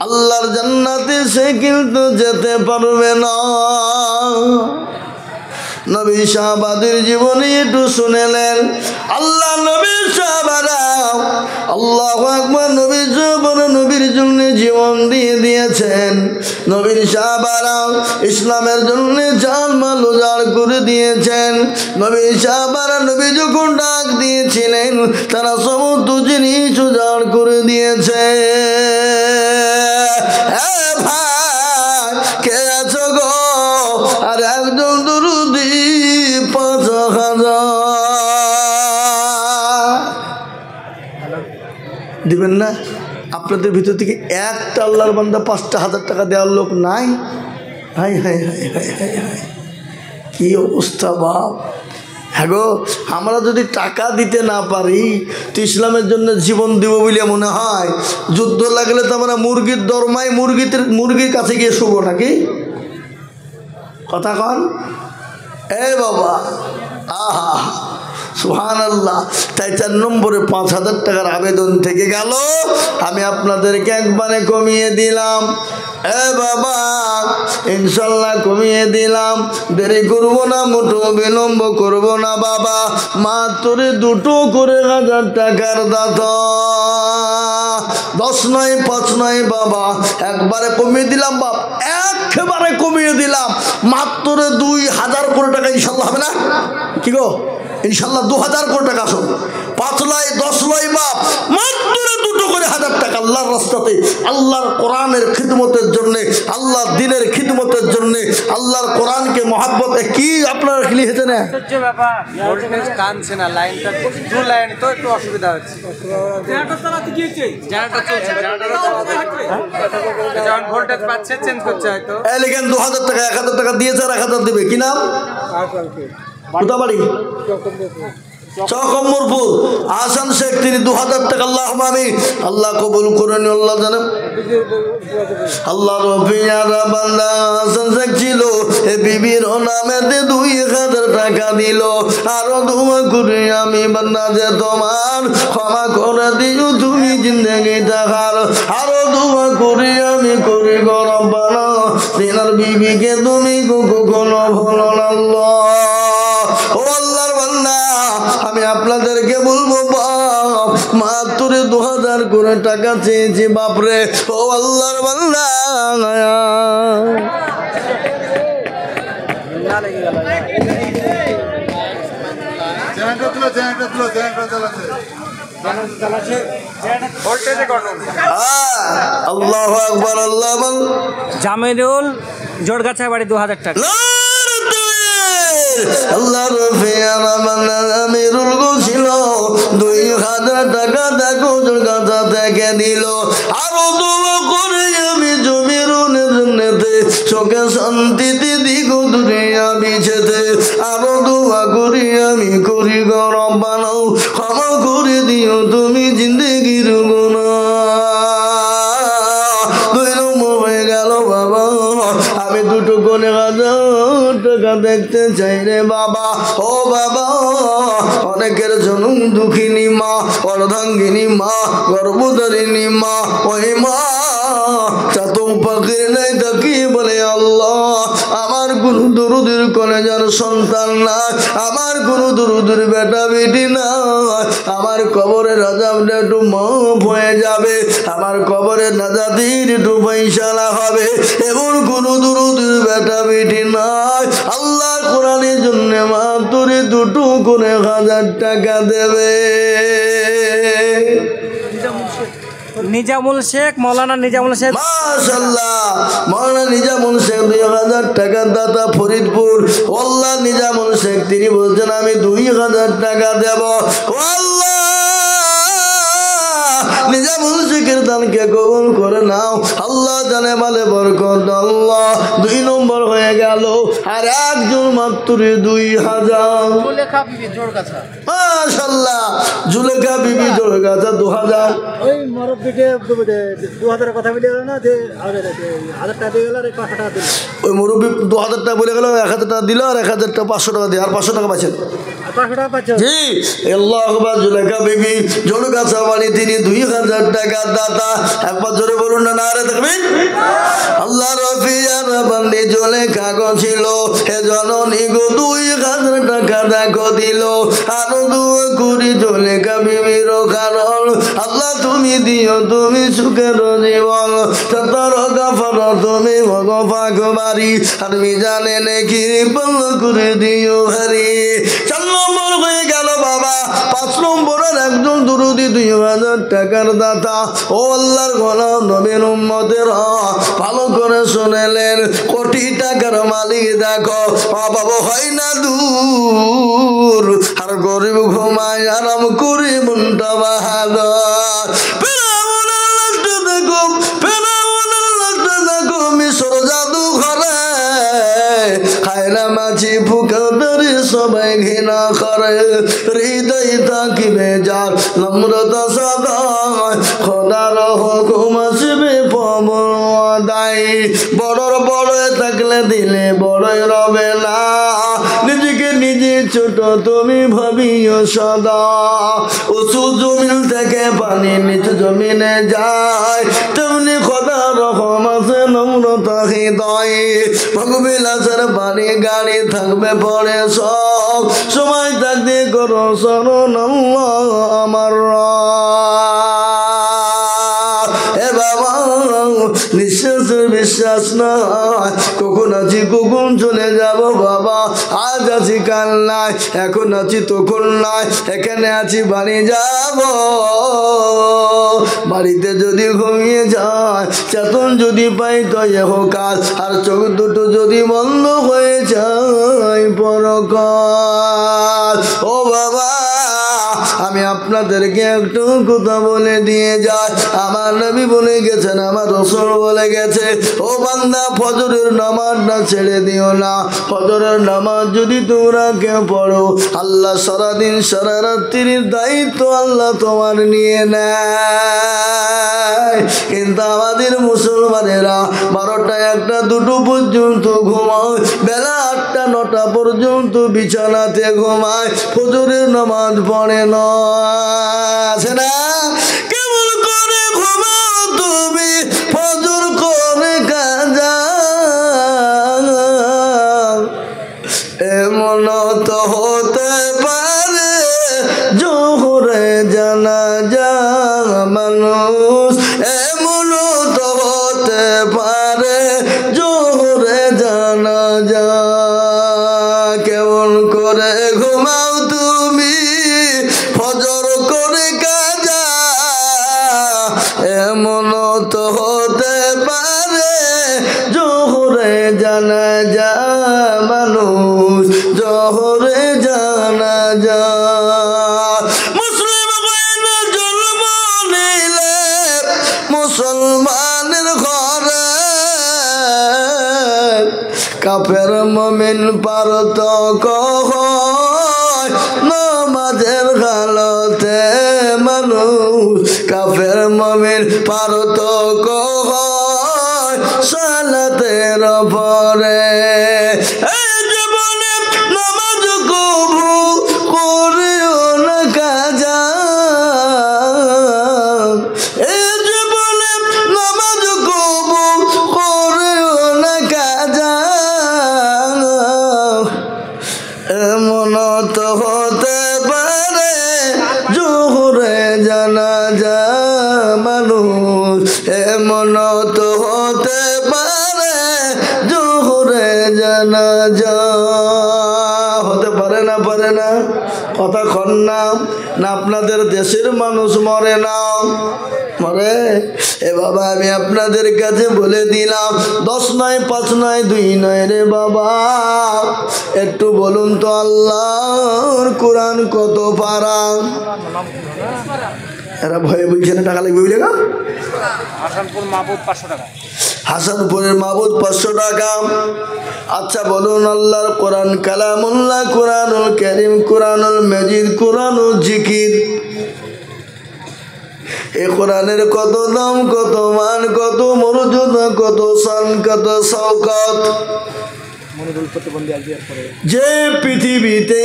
আল্লাহর জান্নাতে সে কিন্তু যেতে পারবে না। নবী সাহাবাদের জীবনী একটু শুনেলেন। আল্লাহ নবী সাহাবারা আল্লাহু আকবার, নবীর জীবনে নবীর জন্য জীবন দিয়ে দিয়েছেন। নবীর সাহাবারা ইসলামের জন্য জান মাল উজাড় করে দিয়েছেন। নবীর সাহাবারা নবী যখন ডাক দিয়েছিলেন তারা সমস্ত জিনিস উজাড় করে দিয়েছে। ভাই কে আছো গো? আর একজন দুরুদি 5,000 দিবেন না? আপনাদের ভিতর থেকে একটা আল্লাহর বান্দা 5,000 টাকা দেওয়ার লোক নাই? High high high high high high, কি অবস্থা বাপ! হ্যাঁ গো, আমরা যদি টাকা দিতে না পারি তো ইসলামের জন্য জীবন দিব বলে মনে হয়। যুদ্ধ লাগলে তো আমরা মুরগির দরমায় মুরগির কাছে গিয়ে শুবো নাকি? কথা কন এ বাবা, আহা সুবহানাল্লাহ। তাই 4 নম্বরে 5,000 টাকার আবেদন থেকে গেল। আমি আপনাদেরকে একবারে কমিয়ে দিলাম। এ বাবা ইনশাল্লাহ কমিয়ে দিলাম, দেরি করব না, মোটো বিলম্ব করব না বাবা। মাত্র 2 করে 1,000 টাকার দাতা, 10 নয় 5 নয় বাবা, একবারে কমিয়ে দিলাম বাপ, একেবারে কমিয়ে দিলাম। মাত্র 2,000 করে টাকা ইনশাল্লাহ হবে না? কি গো ইনশাল্লাহ 2,000 করে টাকা আসুন। 5 লয় 10 লয় বাপ, মাত্র 2 করে 1,000 টাকা আল্লাহর রাস্তাতে, আল্লাহর কোরআনের খিদমতের জন্য, আল্লাহর দ্বীনের খিদমতের জন্য, আল্লাহর কোরআনকে মহব্বত। কি আপনারা কি লিখেছেন? ভোল্টেজ টানছে না, লাইনটা 2 লাইন তো একটু অসুবিধা হচ্ছে। যখন ভোল্টেজ পাচ্ছে চেঞ্জ করছে হয়তো। লিখেন 2,000 টাকা, 1,000 টাকা দিয়েছে আর 1,000 দেবে। কি নাম? কোথাবাড়ি চকম্বরপুর আহসান শেখ, তিনি 2,000 টাকা। আল্লাহ আমিন, আল্লাহ কবুল করেন। আল্লাহ জানেন আল্লাহ রবিয়ারা বান্দা আহসান শেখ ছিল, এ বিবির নামেতে 2,000 টাকা দিল। আরো দোয়া করি আমি বান্দা যে তোমার ক্ষমা করে দিও তুমি জিন্দগি টাকার। আরো দোয়া করি আমি করি গো রব্বানা, তিনার বিবিকে তুমি কখনো ভুলো না আল্লাহ। ও আল্লাহর বান্দা, আমি আপনাদেরকে বলবো বাপ, মাত্র 2,000 করে টাকা চেয়েছি বাপরে। ও আল্লাহর বান্দা, আল্লাহু আকবার। আল্লাহ জামিরুল জোড়গাছা বাড়ি 2,000 টাকা। আল্লাহ আমিরুল ছিল 2,000 টাকা দেখো জোড়গাছা থেকে দিল। আরো দোয়া করে আমি জমিরুলের জন্যতে চোখে শান্তিতে দিগো দুনিয়া বিছেতে। আরো দোয়া করি আমি করি গো রব্বানা, ক্ষমা করে দিও তুমি জিন্দেগির গুনাহ। 2 নম্বর হয়ে গেল বাবা, আমি 2 করে 1,000 টাকা দেখতে চাই রে বাবা। ও বাবা, অনেকের জনম দুঃখিনী মা, অর্ধাঙ্গিনী মা, গর্ভধারিণী মা, ওই মা চাতো পাখির নাই তাকি বলে আল্লাহ আমার কোনো দরুদের কলেজার সন্তান নাই, আমার কোনো দরুদের বেটা বেটি নাই, আমার কবরের আযাবটা একটু মাফ হয়ে যাবে, আমার কবরের নাজাতির একটু ফয়সালা হবে, এমন কোনো দরুদের বেটা বেটি নাই। আল্লাহ কোরআনের জন্য মাত্র 2 করে 1,000 টাকা দেবে। নিজামুল শেখ, মৌলানা নিজামুল শেখ, মাশাআল্লাহ, মৌলানা নিজামুল শেখ 2,000 টাকার দাতা ফরিদপুর। আল্লাহ নিজামুল শেখ তিনি বলছেন আমি 2,000 টাকা দেব। আল্লাহ নিজামুল শেখের দানকে কবুল করে নাও। আল্লাহ জানে মালে বরকত। আল্লাহ 2 নম্বর হয়ে গেল। আর একজন মাত্র 2,000। মাশাআল্লাহ, জুলেখা বিবি জোড়গাছা 2,000। ওই মুরব্বিকে 2,000 কথা বলে গেল না, যে 1,000 টাকা দিয়ে গেল আর 500 টাকা দিল। ওই মুরব্বী 2,000 টাকা বলে গেল, 1,000 টাকা দিল আর 1,000 টাকা 500 টাকা দিয়ে আর 500 টাকা বাঁচেন। 500 টাকা পাচ্ছ? জি, আল্লাহ আকবার। জুলেখা বিবি জলগাছা বাড়ি, তিনি 2000 টাকার দাতা। একবার জোরে বলুন না, নারে তাকবীর। আল্লাহ রফিয়ার বান্দি জুলেখা গো ছিল, হে জননী গো 2000 টাকা দেখো দিল। আরো দুয়া করি জুলেখা বিবির কারণ, আল্লাহ তুমি দিও তুমি সুখের জীবন। সতর গাফর তুমি ভগবা বাড়ি, আর মিজানে নেকি বন্ধ করে দিও ভারি। 4 নম্বর হয়ে গেল বাবা। 5 নম্বরের একজন দুরুদি 2000 টাকার দাতা। ও আল্লাহর গোলাম নবীর উম্মতেরা, ভালো করে শুনেলেন, কোটি টাকার মালিক দেখো বাবা হয় না দূর, আর গরিব ঘুমায় আরাম করে মনটা বাহাদুর। ফেরাউনের লাশটা দেখো, ফেরাউনের লাশটা দেখো মিশর জাদু ঘরে, খায় না মাছি ফুকাদারি সবাই ঘৃণা করে। হৃদয় তাকিবে যার নম্রতা সদা, খোদার হুকুম আসবে পবদাই। বড়র বড় থাকলে দিলে বড়ই রবে না, নিজেকে নিজে ছোট তুমি ভাবিও সদা। উঁচু জমিন থেকে পানি নিচু জমিনে যায়, তেমনি খোদার রকম আছে নম্রতা হৃদয়। ভগবিলাসের বাড়ি গাড়ি থাকবে পরে সব, সময় থাকতে করো শরণ আল্লাহ আমার এ বাবা। নিঃশ্বাসের বিশ্বাস না, কখন আছি কখন চলে যাব বাবা। আজ আছি কাল নাই, এখন আছি তখন নাই, এখানে আছি বাড়ি যাব। বাড়িতে যদি ঘুমিয়ে যায়, চেতন যদি পাই তো ইহকাল, আর চোখ দুটো যদি বন্ধ হয়ে যায় পরকাল। ও বাবা, আমি আপনাদেরকে একটু কথা বলে দিয়ে যাই। আমার নবী বলে গেছেন, আমার রাসূল বলে গেছে, ও বান্দা ফজরের নামাজটা ছেড়ে দিও না। ফজরের নামাজ যদি তোমরা কেউ পড়ো, আল্লাহ সারাদিন সারা রাত্রির দায়িত্ব আল্লাহ তোমার নিয়ে নেয়। কিন্তু আমাদের মুসলমানেরা 12টা 1টা 2টো পর্যন্ত ঘুমায়, বেলা 8টা 9টা পর্যন্ত বিছানাতে ঘুমায়, ফজরের নামাজ পড়ে না। আছে না? কেমন করে ঘুমাও তুমি ফজর করে কাজা, এমন তো হতে পারে জোহরে জানাজা মানুষ, এমন তো হতে পারে জোহরে জানাজা। কেমন করে ঘুমাও তুমি ফজর করে কাজা, এমন তো হতে পারে জোহরে জানাজা মানুষ, জোহরে জানাজা। মুসলিম হয়ে জন্ম নিলে মুসলমানের ঘরে, কাফের মুমিন পার্থক্য হয় নামাজের হালতে মানুষ, কাফের মুমিন পার্থক্য হয় সালাতের পরে। এই জীবনে নামাজ কবু করিও না কাজা, এই জীবনে নামাজ কবু করিও না কাজা, এমন তো হতে পারে জোহরে জানাজা মানুষ, এমন তো হতে পারে জোহরে জানাজা। হতে পারে না, পারে না? কথা কন না, না আপনাদের দেশের মানুষ মরে না? মরে। এ বাবা, আমি আপনাদের কাছে বলে দিলাম, 10 নয় 5 নয় 2 নয় রে বাবা। একটু বলুন তো আল্লাহর কোরআন কত পারা? এরা ভয়ে বলছে না, টাকা লাগবে বুঝলে গা? হাসানপুর মাহবুব 500 টাকা। হাসানপুরের মাহবুব 500 টাকা। আচ্ছা বলুন, আল্লাহর কোরআন কালামুল্লাহ, কোরআনুল কারীম, কোরআনুল মাজিদ, কোরআনুল জিকির, এ কোরআনের কত দাম, কত মান, কত মর্যাদা, কত শান, কত শওকত। যে পৃথিবীতে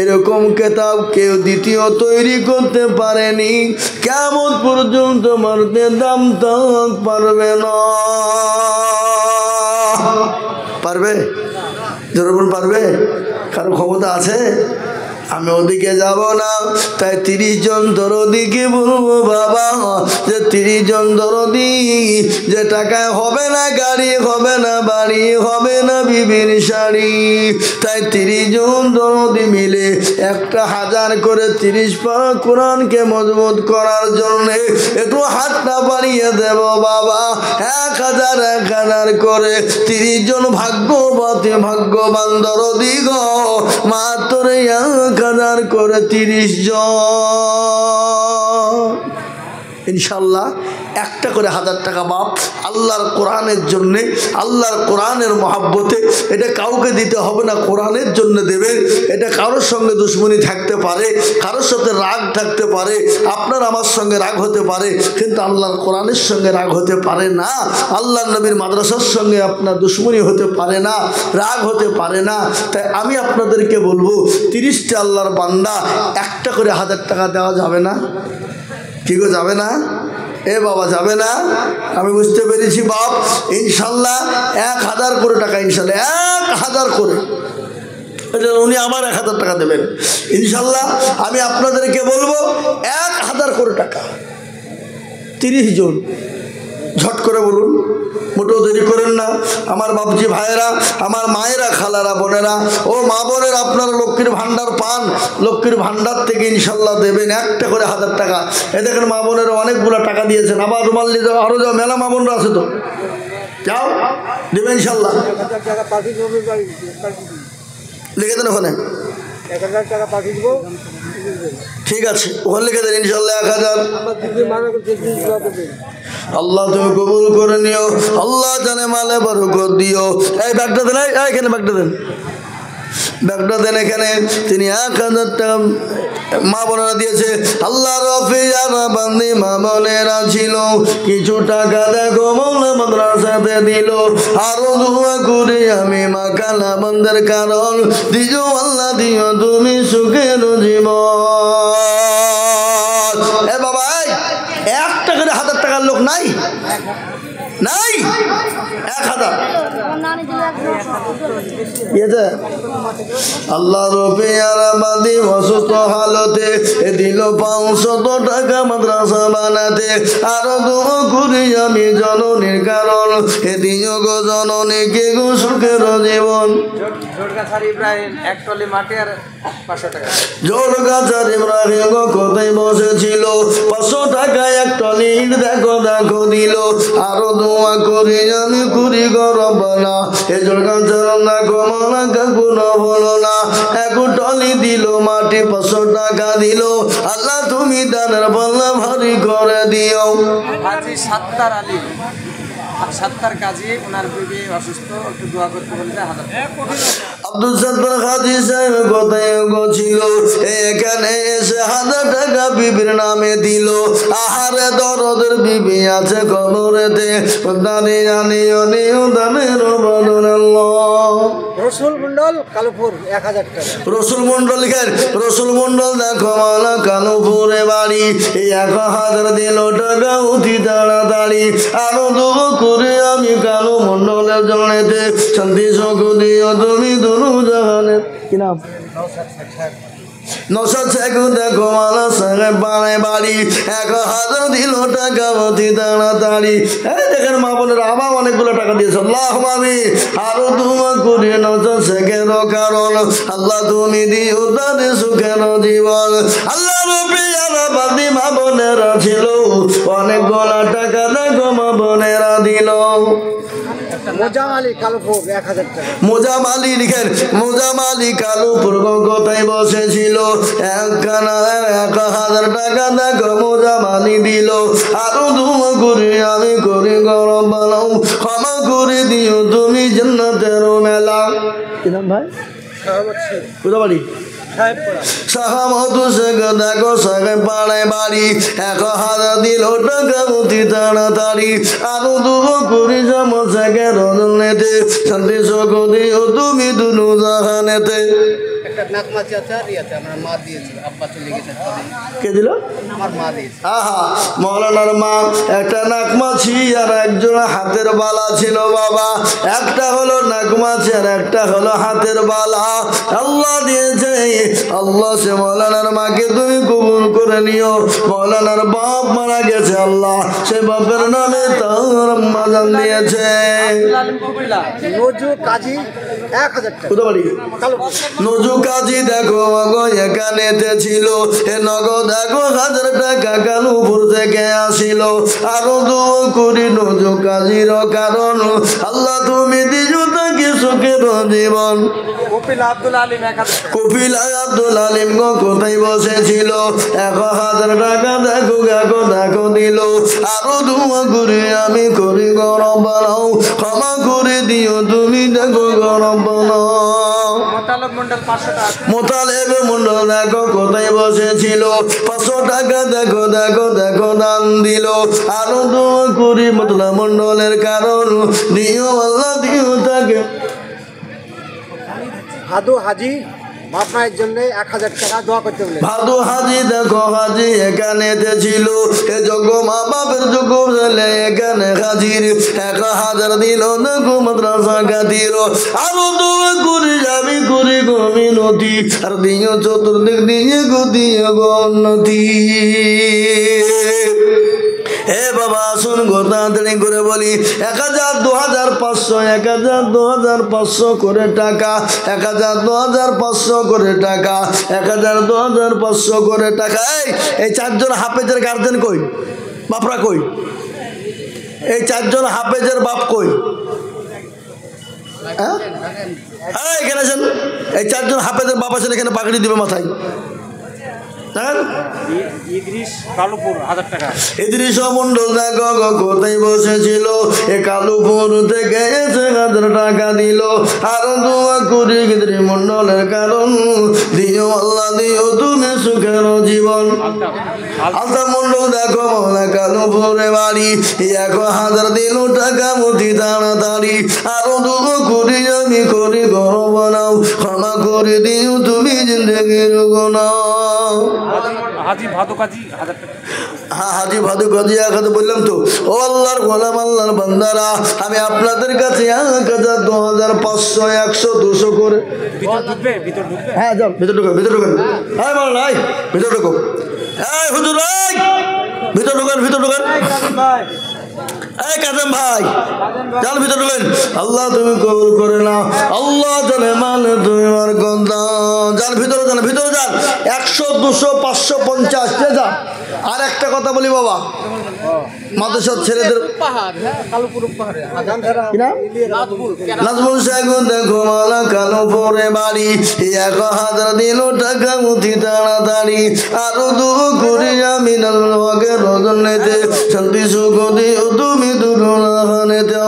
এরকম কেতাব কেউ দ্বিতীয় তৈরি করতে পারেনি, কেমন পর্যন্ত মারতে দাম তক পারবে না। পারবে? যখন পারবে, কারো ক্ষমতা আছে? আমি ওদিকে যাব না। তাই 30 জন দরদিকে বলবো, বাবা যে 30 জন দরদি, যে টাকায় হবে না গাড়ি, হবে না বাড়ি, হবে না বিবির শাড়ি, তাই 30 জন দরদি মিলে 1000 করে 30 পারা কোরআনকে মজবুত করার জন্য একটু হাতটা বাড়িয়ে দেব বাবা। 1000 করে 30 জন ভাগ্যবান দরদি গো, মাত্র 1000 করে 30 জন। ইনশাল্লাহ একটা করে 1000 টাকা বাপ আল্লাহর কোরআনের জন্যে, আল্লাহর কোরআনের মহাব্বতে। এটা কাউকে দিতে হবে না, কোরআনের জন্য দেবে। এটা কারোর সঙ্গে দুশ্মনী থাকতে পারে, কারোর সাথে রাগ থাকতে পারে, আপনার আমার সঙ্গে রাগ হতে পারে, কিন্তু আল্লাহর কোরআনের সঙ্গে রাগ হতে পারে না। আল্লাহর নবীর মাদ্রাসার সঙ্গে আপনার দুশ্মনী হতে পারে না, রাগ হতে পারে না। তাই আমি আপনাদেরকে বলবো, 30টা আল্লাহর বান্দা একটা করে 1000 টাকা দেওয়া যাবে না? কি গো, যাবে না? এ বাবা, যাবে না? আমি বুঝতে পেরেছি বাপ। ইনশাল্লাহ 1000 করে টাকা, ইনশাল্লাহ 1000 করে। উনি আমার 1000 টাকা দেবেন ইনশাল্লাহ। আমি আপনাদেরকে বলবো 1000 করে টাকা, 30 জন। ঝট করে বলুন, মোটেও দেরি করেন না। আমার বাবজি ভাইয়েরা, আমার মায়েরা, খালারা, বোনেরা, ও মা বোনেরা, আপনারা লক্ষ্মীর ভাণ্ডার পান, লক্ষ্মীর ভাণ্ডার থেকে ইনশাল্লাহ দেবেন একটা করে 1000 টাকা। এ দেখেন মা বোনেরা অনেকগুলো টাকা দিয়েছেন। আবার রুমাল নিয়ে যাও, আরও যাও, মেলা মা বোনরা আছে তো, যাও দেবেন ইনশাল্লাহ। লিখে দেন ওখানে, 1000 টাকা পাঠিয়ে দেবো। ঠিক আছে, ওখানে লিখে দেন ইনশাল্লাহ 1000। আল্লাহ তুমি কবুল করে নিও, আল্লাহ জানে মালে বরকত দিও। এই ব্যাগটা দেন, এখানে ব্যাগটা দেন, ব্যাগটা দেন এখানে। তিনি 1000 টাকা মা বোনেরা দিয়েছে। আল্লাহ রফিয়ারা বান্দি মা বোনেরা ছিল, কিছু টাকা দেখো মৌলা মাদ্রাসাতে দিল। আরো দোয়া করি আমি মা কালা বন্ধের কারণ, দিও আল্লাহ দিও তুমি সুখের জীবন। এ বাবা, একটা করে 1000 টাকার লোক নাই? নাই? 1000 আল্লাহ রফিয়ারা বাদি অসুস্থ হালতে দিল 500 টাকা মাদ্রাসা বানাতে। আরো দোয়া করি আমি জননীর কারণ, এ দিও গো জননীকে গো সুখের জীবন। জোরগাছার ইব্রাহিম 1 টলি মাটি আর 500 টাকা। জোরগাছার ইব্রাহিম গো কোথায় বসেছিল, 500 টাকা 1 টলি দেখো দেখো দিল। আরো দোয়া করি আমি করি গো রব্বানা, এ জোরগাছার দেখো মানা কাকুনো বলো না। 1 টলি দিল মাটি, 500 টাকা দিল। আল্লাহ তুমি দানের পাল্লা ভারী করে দিও। হাজি সাত্তার আলী, সাত্তার কাজী, ওনার বিবি অসুস্থ, একটু দোয়া করতে বলতে 1000 টাকা। আব্দুল সত্তার হাজি সাহেব কোথায় ছিল, এখানে এসে 1000 টাকা বিবির নামে দিল। আহারে দরদের বিবি আছে কবরেতে, দানি জানিও নিও দানের বদল। রসুল মন্ডল কালুপুর 1000 টাকা। রসুল মন্ডল লিখেন, রসুল মন্ডল দেখো মালা কালুপুরে বাড়ি, 1000 দিল টাকা অতি তাড়াতাড়ি। আরো দোয়া করে আমি কালু মন্ডলের জনেতে, শান্তি সুখ দিও তুমি দুনু জাহানে। কি নাম? নৌসাদ শেখ দেখো মালা সাহেব বাড়ায় বাড়ি, 1000 দিল টাকা অতি তাড়াতাড়ি। দেখেন মা বোনের আবার অনেকগুলো টাকা দিয়েছে। আল্লাহ আমি আরো দোয়া করি নৌসাদ শেখের কারণ, আল্লাহ তুমি দিও তাদের সুখের জীবন। আল্লাহ রফিয়ারা বাদি মা বোনেরা ছিল, অনেকগুলো টাকা দেখো মা বোনেরা দিল। মোজাম আলী কালুপুর 1000 টাকা। মোজাম আলী লিখেন, মোজাম আলী কালুপুর কোথায় বসেছিল, 1000 টাকা দেখো মোজাম আলী দিল। আরো দোয়া করি আমি করি গরম বানাও, ক্ষমা করে দিও তুমি জান্নাতের মেলা। কি নাম ভাই? কোথা বাড়ি? সাহামত শেখ দেখো সাহেব পাড়ায় বাড়ি, 1000 দিল টাকা অতি তাড়াতাড়ি। আরো দোয়া করি জামা শেখের রজনেতে, শান্তি সুখ দিও তুমি দুনু জাহানেতে। নাকমাছি আছে আর ইয়ে আছে, আমার মা দিয়েছে, আব্বা চলে গেছে, কে দিল? আমার মা দিয়েছে। আহা, মৌলানার মা একটা নাকমাছি আর একজন হাতের বালা ছিল বাবা। একটা হলো নাকমাছি আর একটা হলো হাতের বালা। আল্লাহ দিয়েছে, আল্লাহ সে মৌলানার মাকে তুমি কবুল করে নিও। মৌলানার বাপ মারা গেছে, আল্লাহ সে বাপের নামে তার মাজান দিয়েছে। নজু কাজী 1000 টাকা। কোথায় বাড়ি? নজু কাজী দেখো গো এখানেতে ছিল, এ নগদ দেখো 1000 টাকা কালুপুর থেকে আসিল। আরো দোয়া করি নজু কাজীর কারণ আল্লাহ তুমি দিজু তাকে সুখের জীবন। কপিল আব্দুল আলিম 1000 টাকা। কপিল আব্দুল আলিম গো কোথায় বসেছিল? 1000 টাকা দেখো দেখো দেখো দিল। আরো দোয়া করি আমি করি গরম বানাও, ক্ষমা করে দিও তুমি দেখো গরম বানাও। মোতালেব মন্ডল 500 টাকা। মোতালেব মন্ডল দেখো কোথায় বসেছিল? 500 টাকা দেখো দেখো দেখো দান দিল। আরো দোয়া করি মোতালেব মন্ডলের কারণ দিও আল্লাহ দিও তাকে। ভাদু হাজি বাপ মায়ের জন্য 1000 টাকা দোয়া করতে বলে। ভাদু হাজি দেখো হাজি এখানেতে ছিল, এ যোগ্য মা বাপের যোগ্য ছেলে এখানে হাজির। 1000 দিল দেখো মাদ্রাসা খাতির। আরো দোয়া করি আমি করি গো মিনতি, আর দিও চতুর্দিক দিয়ে গো দিও গো উন্নতি। হে বাবা শুন গো তাড়াতাড়ি করে বলি, 1000 2000 500 1000 2500 করে টাকা, 1000 2500 করে টাকা, 1000 2500 করে টাকা। এই 4 জন হাফেজের গার্জেন কই? বাপরা কই? এই 4 জন হাফেজের বাপ কই? হ্যাঁ এখানে আছেন। এই 4 জন হাফেজের বাপ আছেন, এখানে পাগড়ি দিবে মাথায়। ইদ্রিস কালুপুর 1000 টাকা। ইদ্রিস মন্ডল দেখো কোথায় বসেছিল? এ কালুপুর থেকে এসে 1000 টাকা দিল। আরো দোয়া করি ইদ্রিস মন্ডলের কারণ দিও আল্লাহ দিও তুমি সুখের জীবন। আলতা মন্ডল দেখো মৌলা কালুপুরে বাড়ি, 1000 দিল টাকা মতি তাড়াতাড়ি। আরো দোয়া করি আমি করি ঘর বানাও, ক্ষমা করে দিও তুমি জিন্দগির গুনাহ। হাজি ভাদু কাজী 1000 টাকা। হ্যাঁ হাজি ভাদু কাজী 1000 বললাম তো। ও আল্লাহর গোলাম আল্লাহর বান্দারা, আমি আপনাদের কাছে 1000 2000 500 100 200 করে। ভিতর ঢুকবে, ভিতর ঢুকবে। হ্যাঁ যাও ভিতর ঢুকো, ভিতর ঢুকেন। হ্যাঁ বল নাই ভিতর ঢুকো। এই হুজুর এই ভিতর ঢুকেন, ভিতর ঢুকেন। এই কাজেম ভাই যান ভিতর ঢুকেন। আল্লাহ তুমি কবুল করে নাও, আল্লাহ জানে মানে তুমি আমার কথা। যান ভিতরে যান, ভিতরে যান। 100 200 500 50 যা। আর একটা কথা বলি বাবা, মাদ্রাসার ছেলেদের নাজমুল শেখ দেখো মালা কালুপুরে বাড়ি, 1000 দিল টাকা মতি তাড়াতাড়ি। আরো দোয়া করি আমি নাজমুল হকের রজনীতে শান্তি সুখ দিও তুমি দুর্গনাহানেতে।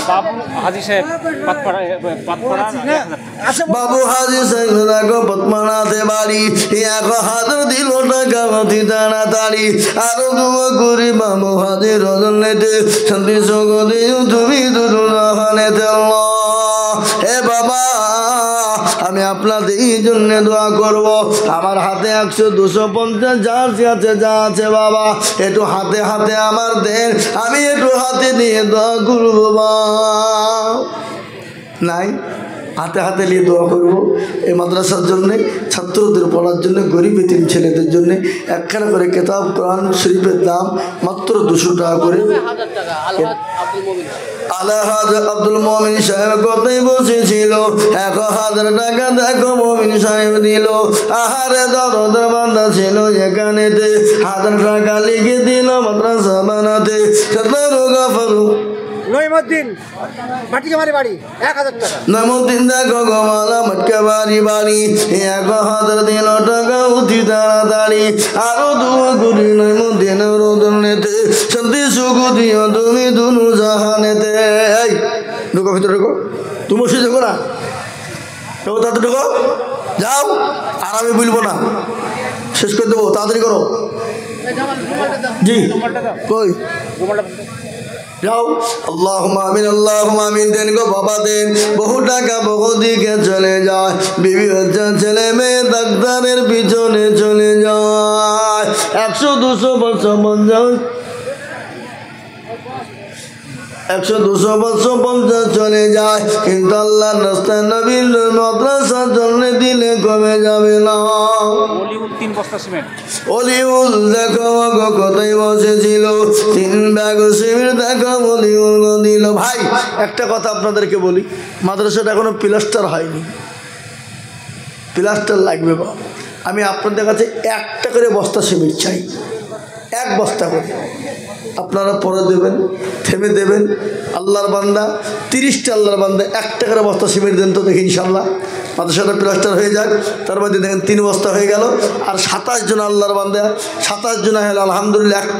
বাবু হাজি সাহেব পাতপাড়া 1000 টাকা। বাবু হাজি সাহেব দেখো পদ্মনাথে বাড়ি, 1000 দিল টাকা মতি তাড়াতাড়ি। আরো দোয়া করি বাবু হাজি রজনীতে শান্তি সুখ দিও তুমি দুর্গনাহানেতে। হে বাবা আমি আপনাদের এই জন্য দোয়া করব। আমার হাতে 100 250 যা আছে যা আছে বাবা একটু হাতে হাতে আমার দেন, আমি একটু হাতে দিয়ে দোয়া করব। নাই হাতে হাতে নিয়ে দোয়া করবো এই মাদ্রাসার জন্যে, ছাত্রদের পড়ার জন্য, গরিব এতিম ছেলেদের জন্যে। একখানা করে কেতাব কোরআন শরীফের দাম মাত্র 200 টাকা করে। আলহাজ আব্দুল মমিন সাহেব কোথায় বসেছিল? 1000 টাকা দেখো মমিন সাহেব দিল। আহারে দরদের বান্ধা ছিল এখানেতে, 1000 টাকা লিখে দিল মাদ্রাসা বানাতে। নইমুদ্দিন মাটিকামারি বাড়ি 1000 টাকা। নইমুদ্দিন দেখো গোমালা মাটকাবাড়ি বাড়ি, 1000 দিল টাকা উঠি তাড়াতাড়ি। আরো দোয়া করি নইমুদ্দিন রোদনেতে শান্তি সুখ দিও তুমি দুনু জাহানেতে। এই ঢুকো ভিতরে ঢুকো, তুমি সে দেখো না ঢুকো, তাড়াতাড়ি ঢুকো যাও। আর আমি বলবো না, শেষ করে দেবো, তাড়াতাড়ি করো। জি কই যাও আল্লাহুম্মা আমিন আল্লাহুম্মা আমিন দেন গো বাবা দেন বহু টাকা বহু দিকে চলে যায় বিবি বাচ্চা ছেলে মেয়ে ডাক্তারের পিছনে চলে যায় 100-200 বছর 100-200 বছর 50 চলে যায় কিন্তু আল্লাহর রাস্তায় নবীর মাদ্রাসার জন্য দিলে কমে যাবে না অলিউড 3 বস্তা সিমেন্ট অলিউল দেখো গো কোথায় বসেছিল 3 ব্যাগ সিমেন্ট দেখো অলিউল দিল ভাই একটা কথা আপনাদেরকে বলি মাদ্রাসাটা এখনো প্লাস্টার হয়নি প্লাস্টার লাগবে বাবা আমি আপনাদের কাছে একটা করে বস্তা সিমেন্ট চাই 1 বস্তা করে আপনারা পরে দেবেন থেমে দেবেন আল্লাহর বান্দা 30টা আল্লাহর বান্দা 1 টাকার বস্তা সিমেন্ট দেন তো দেখি ইনশাল্লাহ মাদ্রাসাটা প্লাস্টার হয়ে যাক তার মধ্যে দেখেন 3 বস্তা হয়ে গেল আর 27 জন আল্লাহর বান্দা 27 জন হলো আলহামদুলিল্লাহ 1